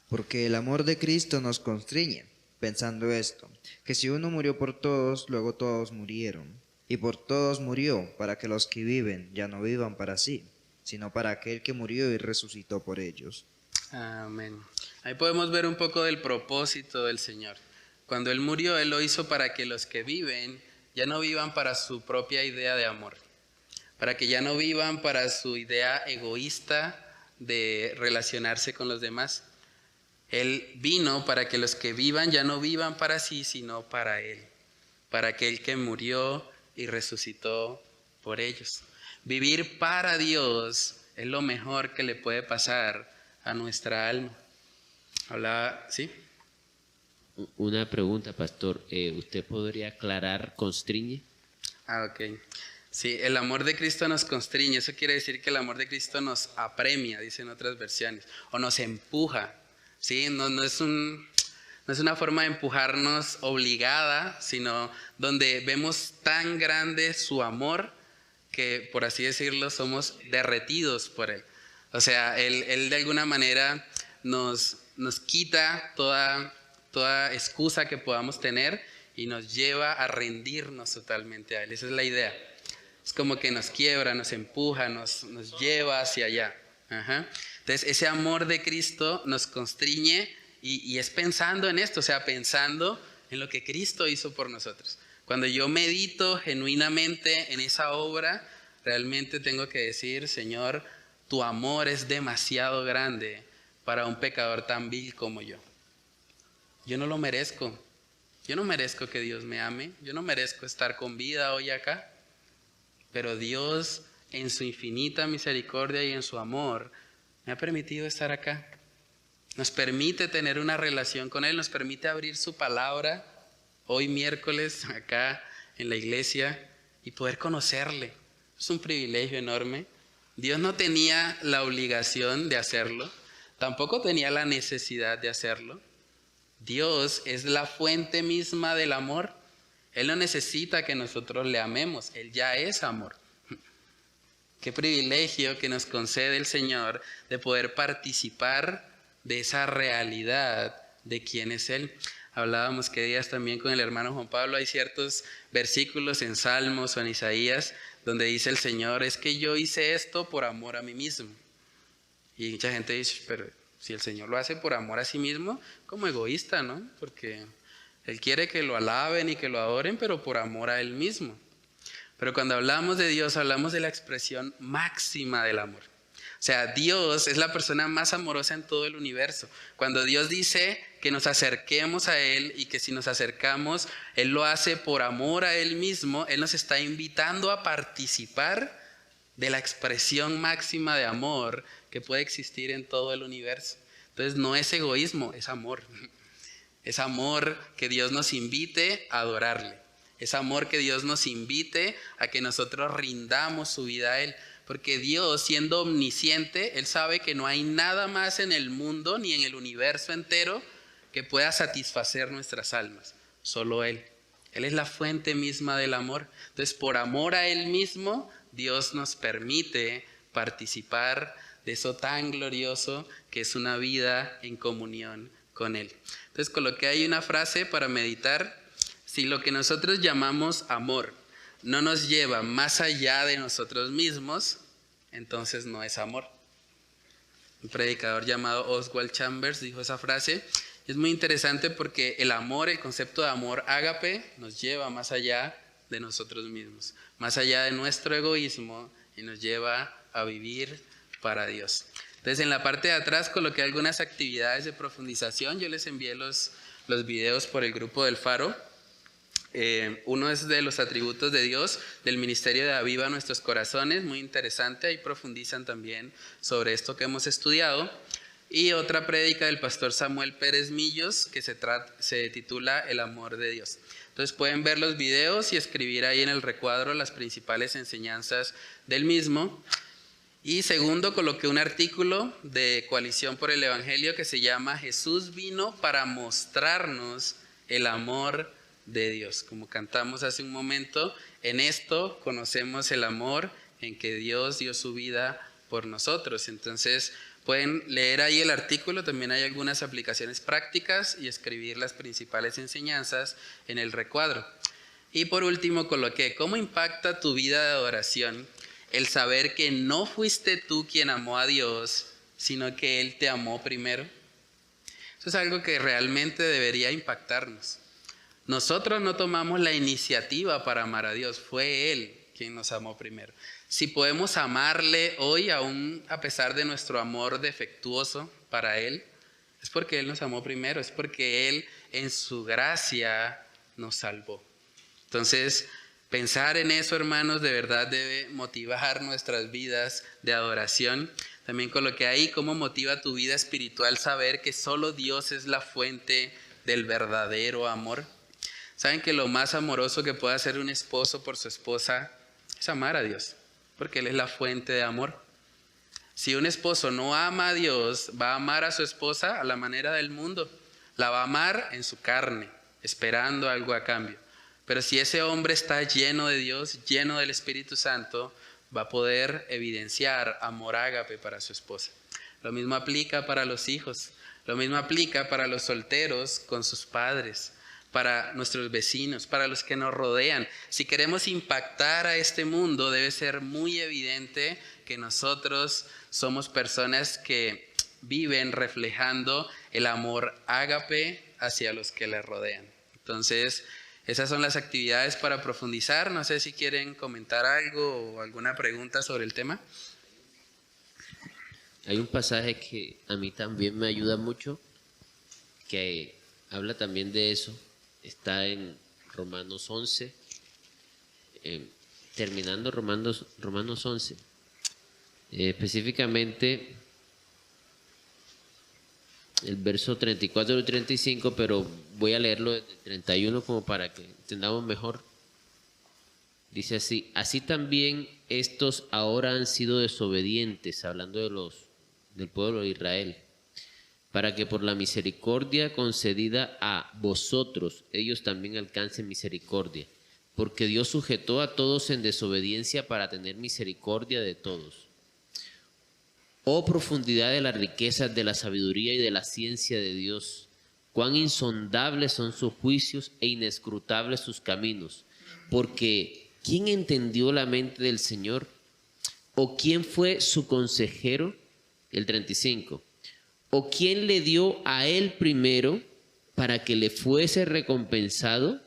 Porque el amor de Cristo nos constriñe, pensando esto, que si uno murió por todos, luego todos murieron. Y por todos murió, para que los que viven ya no vivan para sí, sino para aquel que murió y resucitó por ellos. Amén. Ahí podemos ver un poco del propósito del Señor. Cuando Él murió, Él lo hizo para que los que viven ya no vivan para su propia idea de amor, para que ya no vivan para su idea egoísta de relacionarse con los demás. Él vino para que los que vivan ya no vivan para sí, sino para Él, para aquel que murió y resucitó por ellos. Vivir para Dios es lo mejor que le puede pasar a nuestra alma. Hablaba, ¿sí? Una pregunta, pastor. ¿Usted podría aclarar constriñe? Ok. Sí, el amor de Cristo nos constriñe. Eso quiere decir que el amor de Cristo nos apremia, dicen otras versiones, o nos empuja. ¿Sí? No es una forma de empujarnos obligada, sino donde vemos tan grande su amor que, por así decirlo, somos derretidos por Él. O sea, Él de alguna manera nos quita toda excusa que podamos tener y nos lleva a rendirnos totalmente a Él. Esa es la idea. Es como que nos quiebra, nos empuja, nos lleva hacia allá. Ajá. Entonces, ese amor de Cristo nos constriñe y es pensando en esto, o sea, pensando en lo que Cristo hizo por nosotros. Cuando yo medito genuinamente en esa obra, realmente tengo que decir, Señor, tu amor es demasiado grande para un pecador tan vil como yo. Yo no lo merezco. Yo no merezco que Dios me ame. Yo no merezco estar con vida hoy acá. Pero Dios, en su infinita misericordia y en su amor, me ha permitido estar acá. Nos permite tener una relación con Él, nos permite abrir su palabra hoy miércoles acá en la iglesia y poder conocerle. Es un privilegio enorme. Dios no tenía la obligación de hacerlo, tampoco tenía la necesidad de hacerlo. Dios es la fuente misma del amor. Él no necesita que nosotros le amemos, Él ya es amor. Qué privilegio que nos concede el Señor de poder participar de esa realidad de quién es Él. Hablábamos que días también con el hermano Juan Pablo, hay ciertos versículos en Salmos o en Isaías donde dice el Señor, es que yo hice esto por amor a mí mismo. Y mucha gente dice, pero si el Señor lo hace por amor a sí mismo, como egoísta, ¿no? Porque Él quiere que lo alaben y que lo adoren, pero por amor a Él mismo. Pero cuando hablamos de Dios, hablamos de la expresión máxima del amor. O sea, Dios es la persona más amorosa en todo el universo. Cuando Dios dice que nos acerquemos a Él y que si nos acercamos, Él lo hace por amor a Él mismo, Él nos está invitando a participar de la expresión máxima de amor que puede existir en todo el universo. Entonces no es egoísmo, es amor. Es amor que Dios nos invite a adorarle. Es amor que Dios nos invite a que nosotros rindamos su vida a Él. Porque Dios, siendo omnisciente, Él sabe que no hay nada más en el mundo ni en el universo entero que pueda satisfacer nuestras almas. Solo Él. Él es la fuente misma del amor. Entonces, por amor a Él mismo, Dios nos permite participar de eso tan glorioso que es una vida en comunión con Él. Entonces, coloqué ahí una frase para meditar. Si lo que nosotros llamamos amor no nos lleva más allá de nosotros mismos, entonces no es amor. Un predicador llamado Oswald Chambers dijo esa frase. Es muy interesante porque el amor, el concepto de amor ágape, nos lleva más allá de nosotros mismos, más allá de nuestro egoísmo, y nos lleva a vivir para Dios. Entonces, en la parte de atrás coloqué algunas actividades de profundización. Yo les envié los videos por el grupo del Faro. Uno es de los atributos de Dios, del ministerio de Aviva Nuestros Corazones, muy interesante. Ahí profundizan también sobre esto que hemos estudiado. Y otra prédica del pastor Samuel Pérez Millos que se titula El amor de Dios. Entonces pueden ver los videos y escribir ahí en el recuadro las principales enseñanzas del mismo. Y segundo, coloqué un artículo de Coalición por el Evangelio que se llama Jesús vino para mostrarnos el amor de Dios. Como cantamos hace un momento, en esto conocemos el amor en que Dios dio su vida por nosotros. Entonces pueden leer ahí el artículo, también hay algunas aplicaciones prácticas y escribir las principales enseñanzas en el recuadro. Y por último coloqué, ¿cómo impacta tu vida de adoración el saber que no fuiste tú quien amó a Dios, sino que Él te amó primero? Eso es algo que realmente debería impactarnos. Nosotros no tomamos la iniciativa para amar a Dios, fue Él quien nos amó primero. Si podemos amarle hoy, aún a pesar de nuestro amor defectuoso para Él, es porque Él nos amó primero, es porque Él en su gracia nos salvó. Entonces, pensar en eso, hermanos, de verdad debe motivar nuestras vidas de adoración. También coloqué ahí cómo motiva tu vida espiritual saber que solo Dios es la fuente del verdadero amor. Saben que lo más amoroso que puede hacer un esposo por su esposa es amar a Dios, porque Él es la fuente de amor. Si un esposo no ama a Dios, va a amar a su esposa a la manera del mundo. La va a amar en su carne, esperando algo a cambio. Pero si ese hombre está lleno de Dios, lleno del Espíritu Santo, va a poder evidenciar amor ágape para su esposa. Lo mismo aplica para los hijos, lo mismo aplica para los solteros con sus padres, para nuestros vecinos, para los que nos rodean. Si queremos impactar a este mundo, debe ser muy evidente que nosotros somos personas que viven reflejando el amor ágape hacia los que les rodean. Entonces, esas son las actividades para profundizar. No sé si quieren comentar algo o alguna pregunta sobre el tema. Hay un pasaje que a mí también me ayuda mucho, que habla también de eso. Está en Romanos 11, terminando Romanos 11, específicamente el verso 34 y 35, pero voy a leerlo desde 31 como para que entendamos mejor. Dice así: así también estos ahora han sido desobedientes, hablando del pueblo de Israel, para que por la misericordia concedida a vosotros, ellos también alcancen misericordia. Porque Dios sujetó a todos en desobediencia para tener misericordia de todos. Oh profundidad de las riquezas de la sabiduría y de la ciencia de Dios, cuán insondables son sus juicios e inescrutables sus caminos. Porque ¿quién entendió la mente del Señor? ¿O quién fue su consejero? El 35. ¿O quién le dio a él primero para que le fuese recompensado?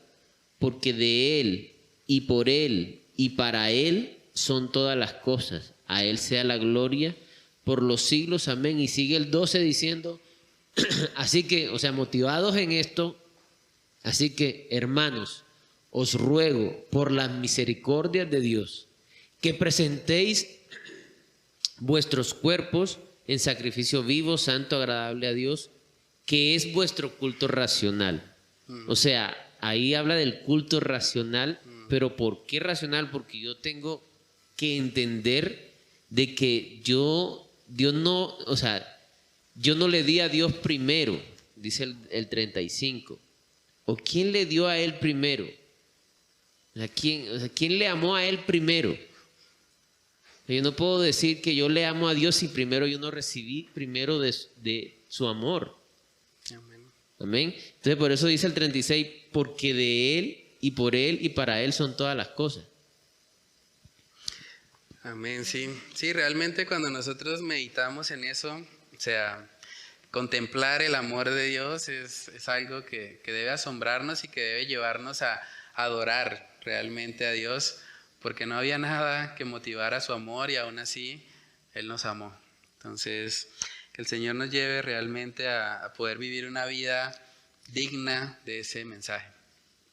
Porque de él y por él y para él son todas las cosas. A él sea la gloria por los siglos. Amén. Y sigue el 12 diciendo, así que, o sea, motivados en esto, así que, hermanos, os ruego por las misericordias de Dios que presentéis vuestros cuerpos en sacrificio vivo, santo, agradable a Dios, que es vuestro culto racional. O sea, ahí habla del culto racional, pero ¿por qué racional? Porque yo tengo que entender de que Dios no, o sea, yo no le di a Dios primero, dice el 35. ¿O quién le dio a él primero? ¿Quién le amó a él primero? Yo no puedo decir que yo le amo a Dios si primero yo no recibí primero de su amor. Amén. Entonces por eso dice el 36, porque de Él y por Él y para Él son todas las cosas. Amén, sí. Sí, realmente cuando nosotros meditamos en eso, o sea, contemplar el amor de Dios es algo que debe asombrarnos y que debe llevarnos a adorar realmente a Dios, porque no había nada que motivara su amor y aún así Él nos amó. Entonces, que el Señor nos lleve realmente a poder vivir una vida digna de ese mensaje.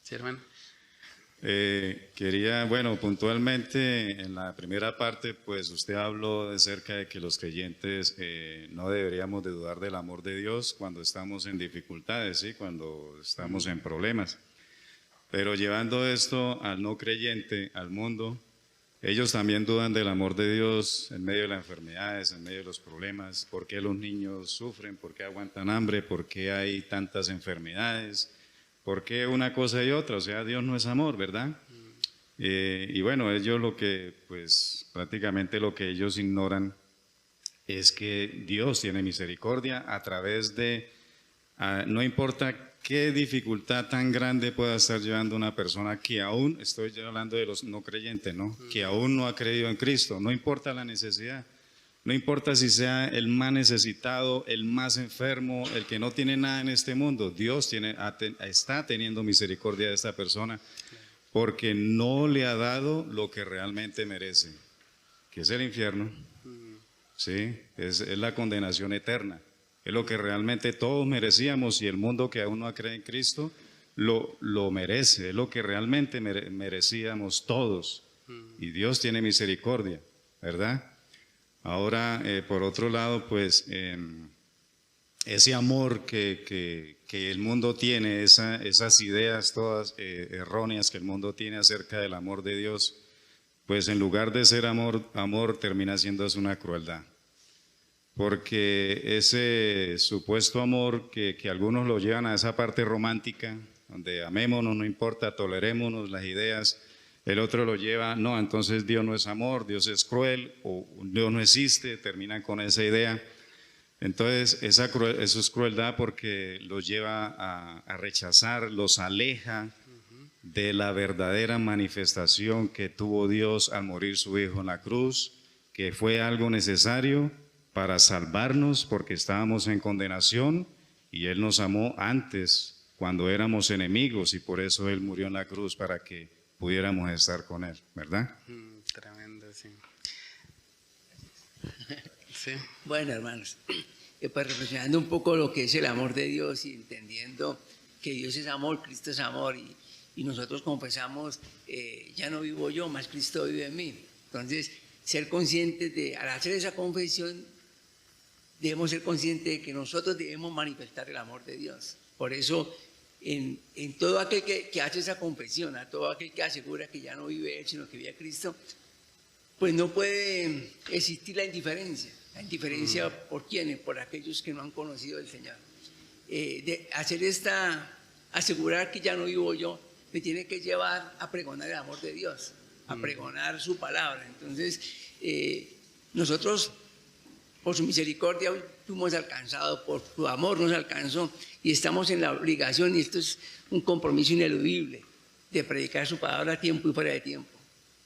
¿Sí, hermano? Quería, bueno, puntualmente en la primera parte, pues usted habló acerca de que los creyentes no deberíamos de dudar del amor de Dios cuando estamos en dificultades, ¿sí? Cuando estamos en problemas. Pero llevando esto al no creyente, al mundo, ellos también dudan del amor de Dios en medio de las enfermedades, en medio de los problemas. ¿Por qué los niños sufren? ¿Por qué aguantan hambre? ¿Por qué hay tantas enfermedades? ¿Por qué una cosa y otra? O sea, Dios no es amor, ¿verdad? Y bueno, ellos lo que, pues prácticamente lo que ellos ignoran es que Dios tiene misericordia a través de, no importa qué dificultad tan grande pueda estar llevando una persona que aún, estoy hablando de los no creyentes, ¿no? Que aún no ha creído en Cristo, no importa la necesidad, no importa si sea el más necesitado, el más enfermo, el que no tiene nada en este mundo, Dios está teniendo misericordia de esta persona porque no le ha dado lo que realmente merece, que es el infierno, ¿sí? Es la condenación eterna. Es lo que realmente todos merecíamos y el mundo que aún no cree en Cristo lo merece, es lo que realmente merecíamos todos. Y Dios tiene misericordia, ¿verdad? Ahora, por otro lado, pues ese amor que el mundo tiene, esas ideas todas erróneas que el mundo tiene acerca del amor de Dios, pues en lugar de ser amor termina siendo una crueldad. Porque ese supuesto amor que algunos lo llevan a esa parte romántica, donde amémonos, no importa, tolerémonos las ideas, el otro lo lleva, no, entonces Dios no es amor, Dios es cruel, o Dios no existe, terminan con esa idea. Entonces eso es crueldad porque los lleva a rechazar, los aleja de la verdadera manifestación que tuvo Dios al morir su Hijo en la cruz, que fue algo necesario para salvarnos porque estábamos en condenación y Él nos amó antes cuando éramos enemigos y por eso Él murió en la cruz para que pudiéramos estar con Él, ¿verdad? Tremendo, sí. Sí. Bueno, hermanos, pues reflexionando un poco lo que es el amor de Dios y entendiendo que Dios es amor, Cristo es amor y nosotros confesamos, ya no vivo yo, más Cristo vive en mí. Entonces, ser conscientes de, al hacer esa confesión, debemos ser conscientes de que nosotros debemos manifestar el amor de Dios. Por eso, en todo aquel que hace esa confesión, a todo aquel que asegura que ya no vive Él, sino que vive a Cristo, pues no puede existir la indiferencia. La indiferencia ¿por quiénes? Por aquellos que no han conocido al Señor. De hacer asegurar que ya no vivo yo, me tiene que llevar a pregonar el amor de Dios, a pregonar su palabra. Entonces, nosotros, por su misericordia, hoy fuimos alcanzados, por su amor nos alcanzó y estamos en la obligación, y esto es un compromiso ineludible, de predicar su palabra a tiempo y fuera de tiempo.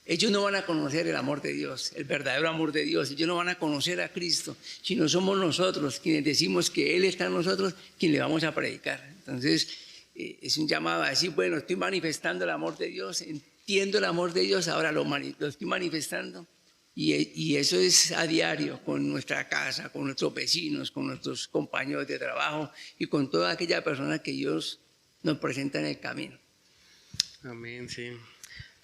Ellos no van a conocer el amor de Dios, el verdadero amor de Dios. Ellos no van a conocer a Cristo, sino somos nosotros quienes decimos que Él está en nosotros, quien le vamos a predicar. Entonces, es un llamado a decir, bueno, estoy manifestando el amor de Dios, entiendo el amor de Dios, ahora lo estoy manifestando. Y eso es a diario, con nuestra casa, con nuestros vecinos, con nuestros compañeros de trabajo y con toda aquella persona que Dios nos presenta en el camino. Amén, sí.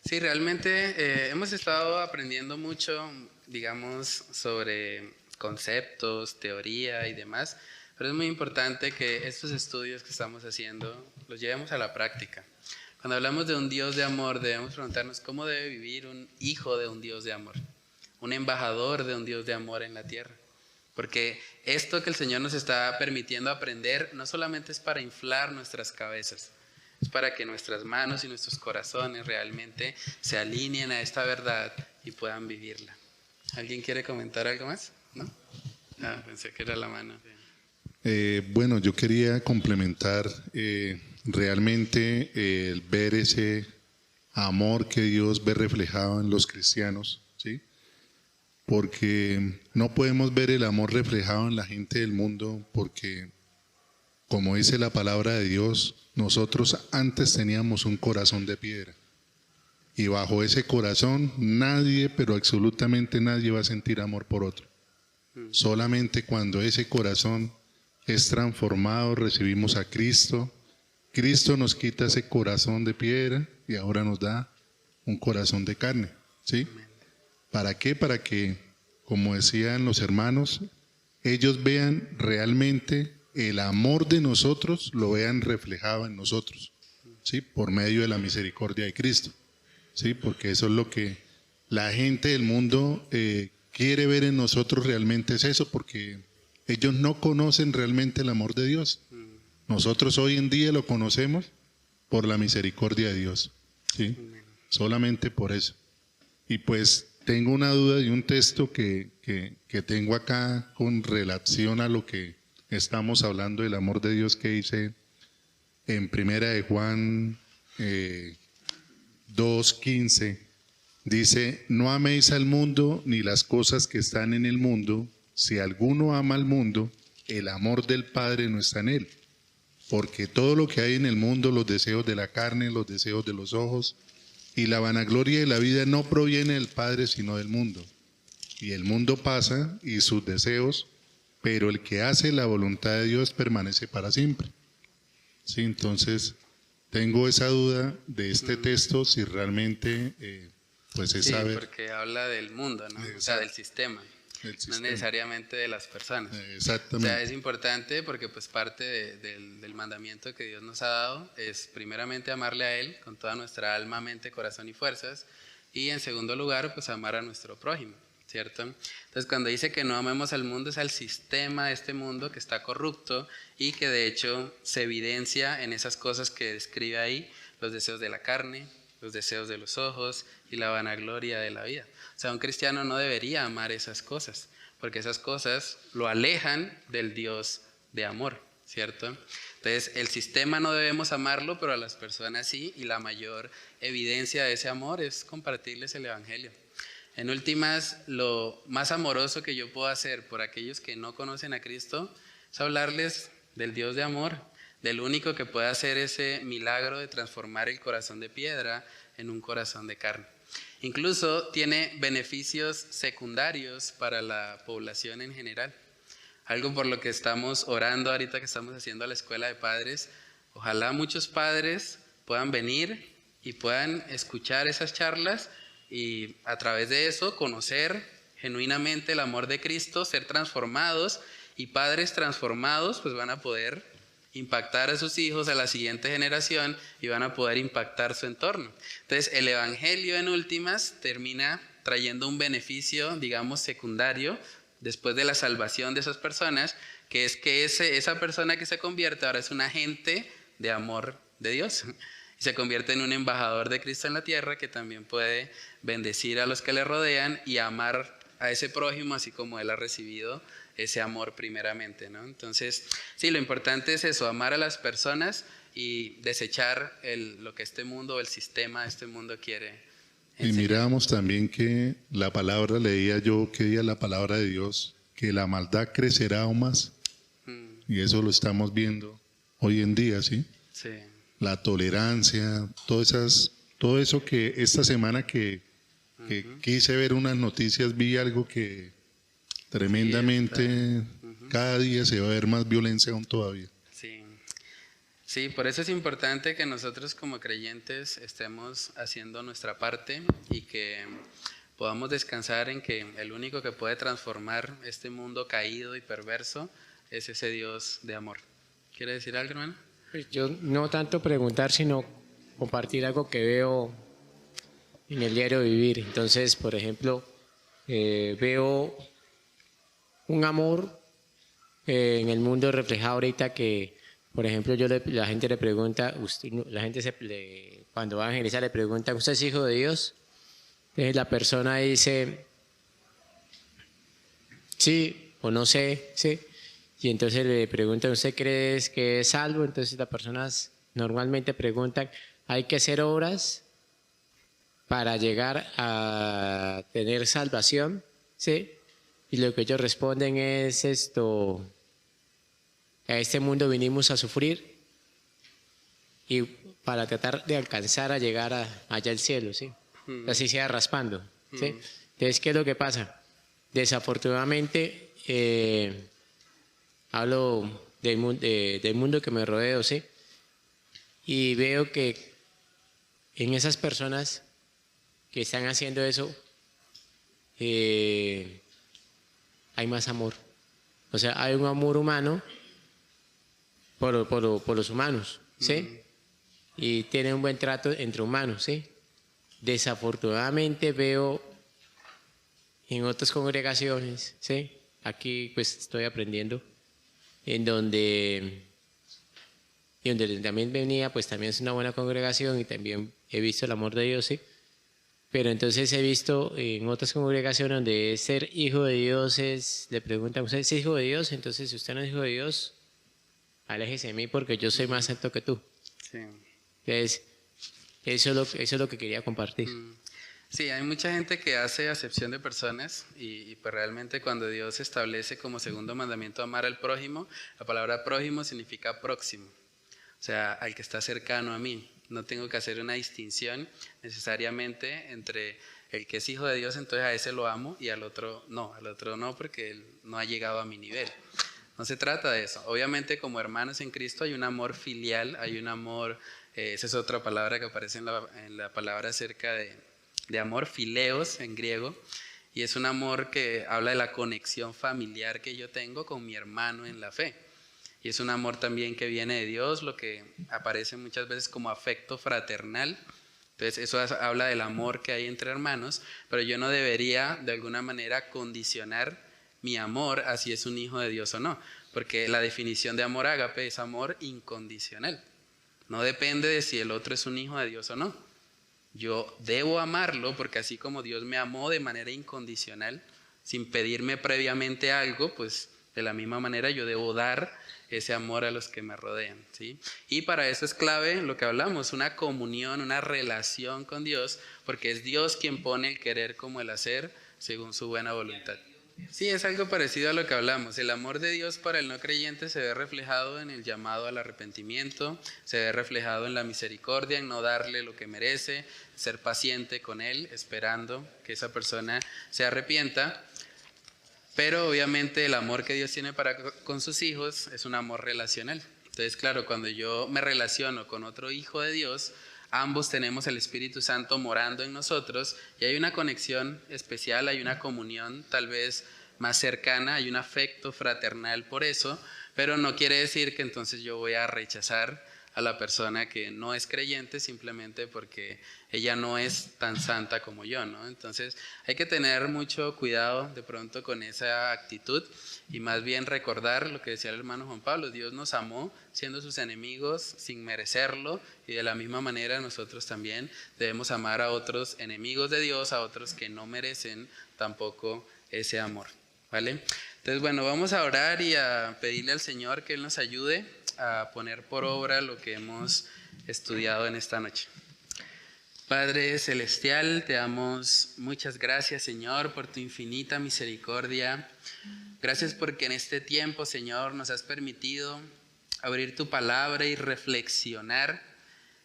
Sí, realmente hemos estado aprendiendo mucho, digamos, sobre conceptos, teoría y demás, pero es muy importante que estos estudios que estamos haciendo los llevemos a la práctica. Cuando hablamos de un Dios de amor, debemos preguntarnos cómo debe vivir un hijo de un Dios de amor. un embajador de un Dios de amor en la tierra. Porque esto que el Señor nos está permitiendo aprender no solamente es para inflar nuestras cabezas, es para que nuestras manos y nuestros corazones realmente se alineen a esta verdad y puedan vivirla. ¿Alguien quiere comentar algo más? ¿No? Ah, pensé que era la mano. Bueno, yo quería complementar realmente el ver ese amor que Dios ve reflejado en los cristianos, ¿sí? Porque no podemos ver el amor reflejado en la gente del mundo porque, como dice la palabra de Dios, nosotros antes teníamos un corazón de piedra y bajo ese corazón nadie, pero absolutamente nadie va a sentir amor por otro. Solamente cuando ese corazón es transformado, recibimos a Cristo. Cristo nos quita ese corazón de piedra y ahora nos da un corazón de carne, ¿sí? ¿Para qué? Para que, como decían los hermanos, ellos vean realmente el amor de nosotros, lo vean reflejado en nosotros, ¿sí? Por medio de la misericordia de Cristo, ¿sí? Porque eso es lo que la gente del mundo quiere ver en nosotros realmente, es eso, porque ellos no conocen realmente el amor de Dios. Nosotros hoy en día lo conocemos por la misericordia de Dios, ¿sí? Solamente por eso. Y pues tengo una duda de un texto que tengo acá con relación a lo que estamos hablando del amor de Dios, que dice en Primera de Juan 2:15, dice: no améis al mundo ni las cosas que están en el mundo. Si alguno ama al mundo, el amor del Padre no está en él. Porque todo lo que hay en el mundo, los deseos de la carne, los deseos de los ojos y la vanagloria de la vida no proviene del Padre, sino del mundo. Y el mundo pasa y sus deseos, pero el que hace la voluntad de Dios permanece para siempre. Sí, entonces tengo esa duda de este texto, si realmente pues es saber. Sí, porque habla del mundo, ¿no? O sea, del sistema. No necesariamente de las personas. Exactamente. O sea, es importante porque pues parte del mandamiento que Dios nos ha dado es primeramente amarle a Él con toda nuestra alma, mente, corazón y fuerzas, y en segundo lugar pues amar a nuestro prójimo, ¿cierto? Entonces cuando dice que no amemos al mundo, es al sistema de este mundo que está corrupto y que de hecho se evidencia en esas cosas que describe ahí: los deseos de la carne, los deseos de los ojos y la vanagloria de la vida. O sea, un cristiano no debería amar esas cosas, porque esas cosas lo alejan del Dios de amor, ¿cierto? Entonces, el sistema no debemos amarlo, pero a las personas sí, y la mayor evidencia de ese amor es compartirles el Evangelio. En últimas, lo más amoroso que yo puedo hacer por aquellos que no conocen a Cristo es hablarles del Dios de amor, del único que puede hacer ese milagro de transformar el corazón de piedra en un corazón de carne. Incluso tiene beneficios secundarios para la población en general. Algo por lo que estamos orando ahorita que estamos haciendo la escuela de padres. Ojalá muchos padres puedan venir y puedan escuchar esas charlas y a través de eso conocer genuinamente el amor de Cristo, ser transformados, y padres transformados pues van a poder impactar a sus hijos, a la siguiente generación, y van a poder impactar su entorno. Entonces el Evangelio en últimas termina trayendo un beneficio, digamos, secundario después de la salvación de esas personas, que es que esa persona que se convierte ahora es un agente de amor de Dios y se convierte en un embajador de Cristo en la tierra, que también puede bendecir a los que le rodean y amar a ese prójimo así como él ha recibido ese amor primeramente, ¿no? Entonces, sí, lo importante es eso, amar a las personas y desechar lo que este mundo, el sistema de este mundo quiere enseñar. Y miramos también que la palabra, leía yo que día la palabra de Dios, que la maldad crecerá aún más. Y eso lo estamos viendo hoy en día, ¿sí? Sí. La tolerancia, todo eso que esta semana que quise ver unas noticias, vi algo que tremendamente cada día se va a ver más violencia aún todavía. Sí. Sí, por eso es importante que nosotros como creyentes estemos haciendo nuestra parte y que podamos descansar en que el único que puede transformar este mundo caído y perverso es ese Dios de amor. ¿Quiere decir algo, hermano? Pues yo no tanto preguntar, sino compartir algo que veo en el diario vivir. Entonces, por ejemplo, veo un amor en el mundo reflejado ahorita que, por ejemplo, la gente le pregunta, cuando va a evangelizar le pregunta, ¿usted es hijo de Dios? Entonces la persona dice, sí o no sé, sí. Y entonces le preguntan, ¿usted cree que es salvo? Entonces las personas normalmente preguntan, ¿hay que hacer obras para llegar a tener salvación? ¿Sí? Y lo que ellos responden es esto, a este mundo vinimos a sufrir y para tratar de alcanzar a llegar allá al cielo, ¿sí? Así sea raspando, ¿sí? Entonces, ¿qué es lo que pasa? Desafortunadamente, hablo del mundo que me rodeo, ¿sí? Y veo que en esas personas que están haciendo eso, hay más amor. O sea, hay un amor humano por los humanos, ¿sí? Y tienen un buen trato entre humanos, ¿sí? Desafortunadamente veo en otras congregaciones, ¿sí? Aquí pues estoy aprendiendo, en donde también venía, pues también es una buena congregación y también he visto el amor de Dios, ¿sí? Pero entonces he visto en otras congregaciones donde ser hijo de Dios le preguntan, ¿usted es hijo de Dios? Entonces, si usted no es hijo de Dios, aléjese de mí porque yo soy más alto que tú. Sí. Entonces, eso es lo que quería compartir. Sí, hay mucha gente que hace acepción de personas y pues realmente cuando Dios establece como segundo mandamiento amar al prójimo, la palabra prójimo significa próximo, o sea, al que está cercano a mí. No tengo que hacer una distinción necesariamente entre el que es hijo de Dios, entonces a ese lo amo y al otro no porque él no ha llegado a mi nivel. No se trata de eso. Obviamente como hermanos en Cristo hay un amor filial, hay un amor, esa es otra palabra que aparece en la palabra acerca de amor, fileos en griego, y es un amor que habla de la conexión familiar que yo tengo con mi hermano en la fe. Y es un amor también que viene de Dios, lo que aparece muchas veces como afecto fraternal. Entonces eso habla del amor que hay entre hermanos, pero yo no debería de alguna manera condicionar mi amor a si es un hijo de Dios o no, porque la definición de amor ágape es amor incondicional. No depende de si el otro es un hijo de Dios o no. Yo debo amarlo porque así como Dios me amó de manera incondicional, sin pedirme previamente algo, pues de la misma manera yo debo dar ese amor a los que me rodean, ¿sí? Y para eso es clave lo que hablamos, una comunión, una relación con Dios, porque es Dios quien pone el querer como el hacer según su buena voluntad. Sí, es algo parecido a lo que hablamos. El amor de Dios para el no creyente se ve reflejado en el llamado al arrepentimiento, se ve reflejado en la misericordia, en no darle lo que merece, ser paciente con él, esperando que esa persona se arrepienta. Pero obviamente el amor que Dios tiene con sus hijos es un amor relacional. Entonces, claro, cuando yo me relaciono con otro hijo de Dios, ambos tenemos el Espíritu Santo morando en nosotros y hay una conexión especial, hay una comunión tal vez más cercana, hay un afecto fraternal por eso, pero no quiere decir que entonces yo voy a rechazar a la persona que no es creyente simplemente porque ella no es tan santa como yo, ¿no? Entonces hay que tener mucho cuidado de pronto con esa actitud y más bien recordar lo que decía el hermano Juan Pablo, Dios nos amó siendo sus enemigos sin merecerlo y de la misma manera nosotros también debemos amar a otros enemigos de Dios, a otros que no merecen tampoco ese amor, ¿vale? Entonces, bueno, vamos a orar y a pedirle al Señor que Él nos ayude a poner por obra lo que hemos estudiado en esta noche. Padre Celestial, te damos muchas gracias, Señor, por tu infinita misericordia. Gracias porque en este tiempo, Señor, nos has permitido abrir tu palabra y reflexionar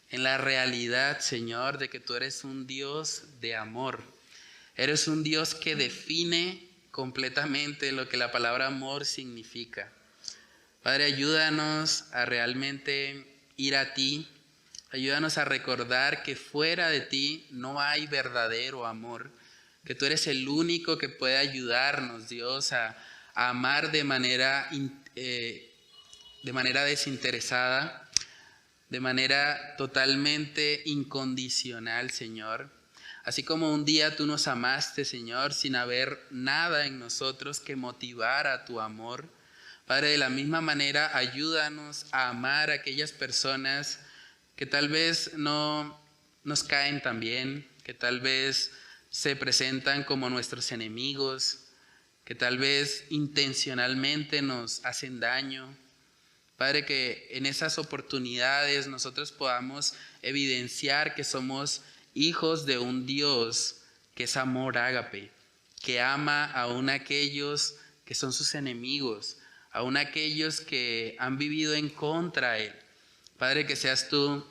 en la realidad, Señor, de que tú eres un Dios de amor. Eres un Dios que define completamente lo que la palabra amor significa. Padre, ayúdanos a realmente ir a ti, ayúdanos a recordar que fuera de ti no hay verdadero amor, que tú eres el único que puede ayudarnos, Dios, a amar de manera desinteresada, de manera totalmente incondicional, Señor. Así como un día tú nos amaste, Señor, sin haber nada en nosotros que motivara tu amor. Padre, de la misma manera, ayúdanos a amar a aquellas personas que tal vez no nos caen tan bien, que tal vez se presentan como nuestros enemigos, que tal vez intencionalmente nos hacen daño. Padre, que en esas oportunidades nosotros podamos evidenciar que somos hijos de un Dios que es amor ágape, que ama aún a aquellos que son sus enemigos, aún a aquellos que han vivido en contra de Él. Padre, que seas tú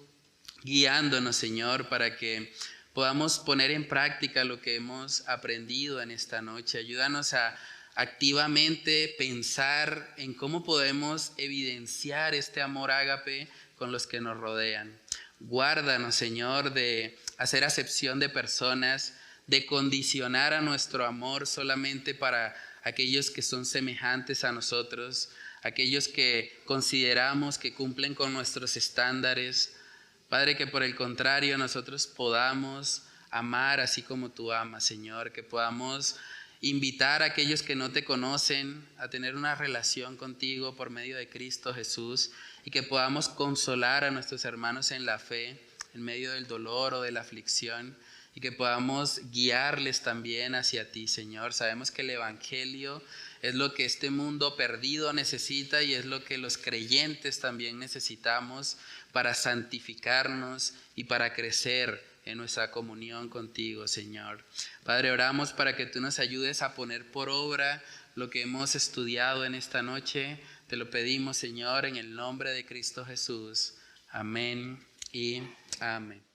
guiándonos, Señor, para que podamos poner en práctica lo que hemos aprendido en esta noche. Ayúdanos a activamente pensar en cómo podemos evidenciar este amor ágape con los que nos rodean. Guárdanos, Señor, de hacer acepción de personas, de condicionar a nuestro amor solamente para aquellos que son semejantes a nosotros, aquellos que consideramos que cumplen con nuestros estándares. Padre, que por el contrario nosotros podamos amar así como tú amas, Señor, que podamos invitar a aquellos que no te conocen a tener una relación contigo por medio de Cristo Jesús, y que podamos consolar a nuestros hermanos en la fe, en medio del dolor o de la aflicción, y que podamos guiarles también hacia ti, Señor. Sabemos que el Evangelio es lo que este mundo perdido necesita y es lo que los creyentes también necesitamos para santificarnos y para crecer en nuestra comunión contigo, Señor. Padre, oramos para que tú nos ayudes a poner por obra lo que hemos estudiado en esta noche. Te lo pedimos, Señor, en el nombre de Cristo Jesús. Amén y amén.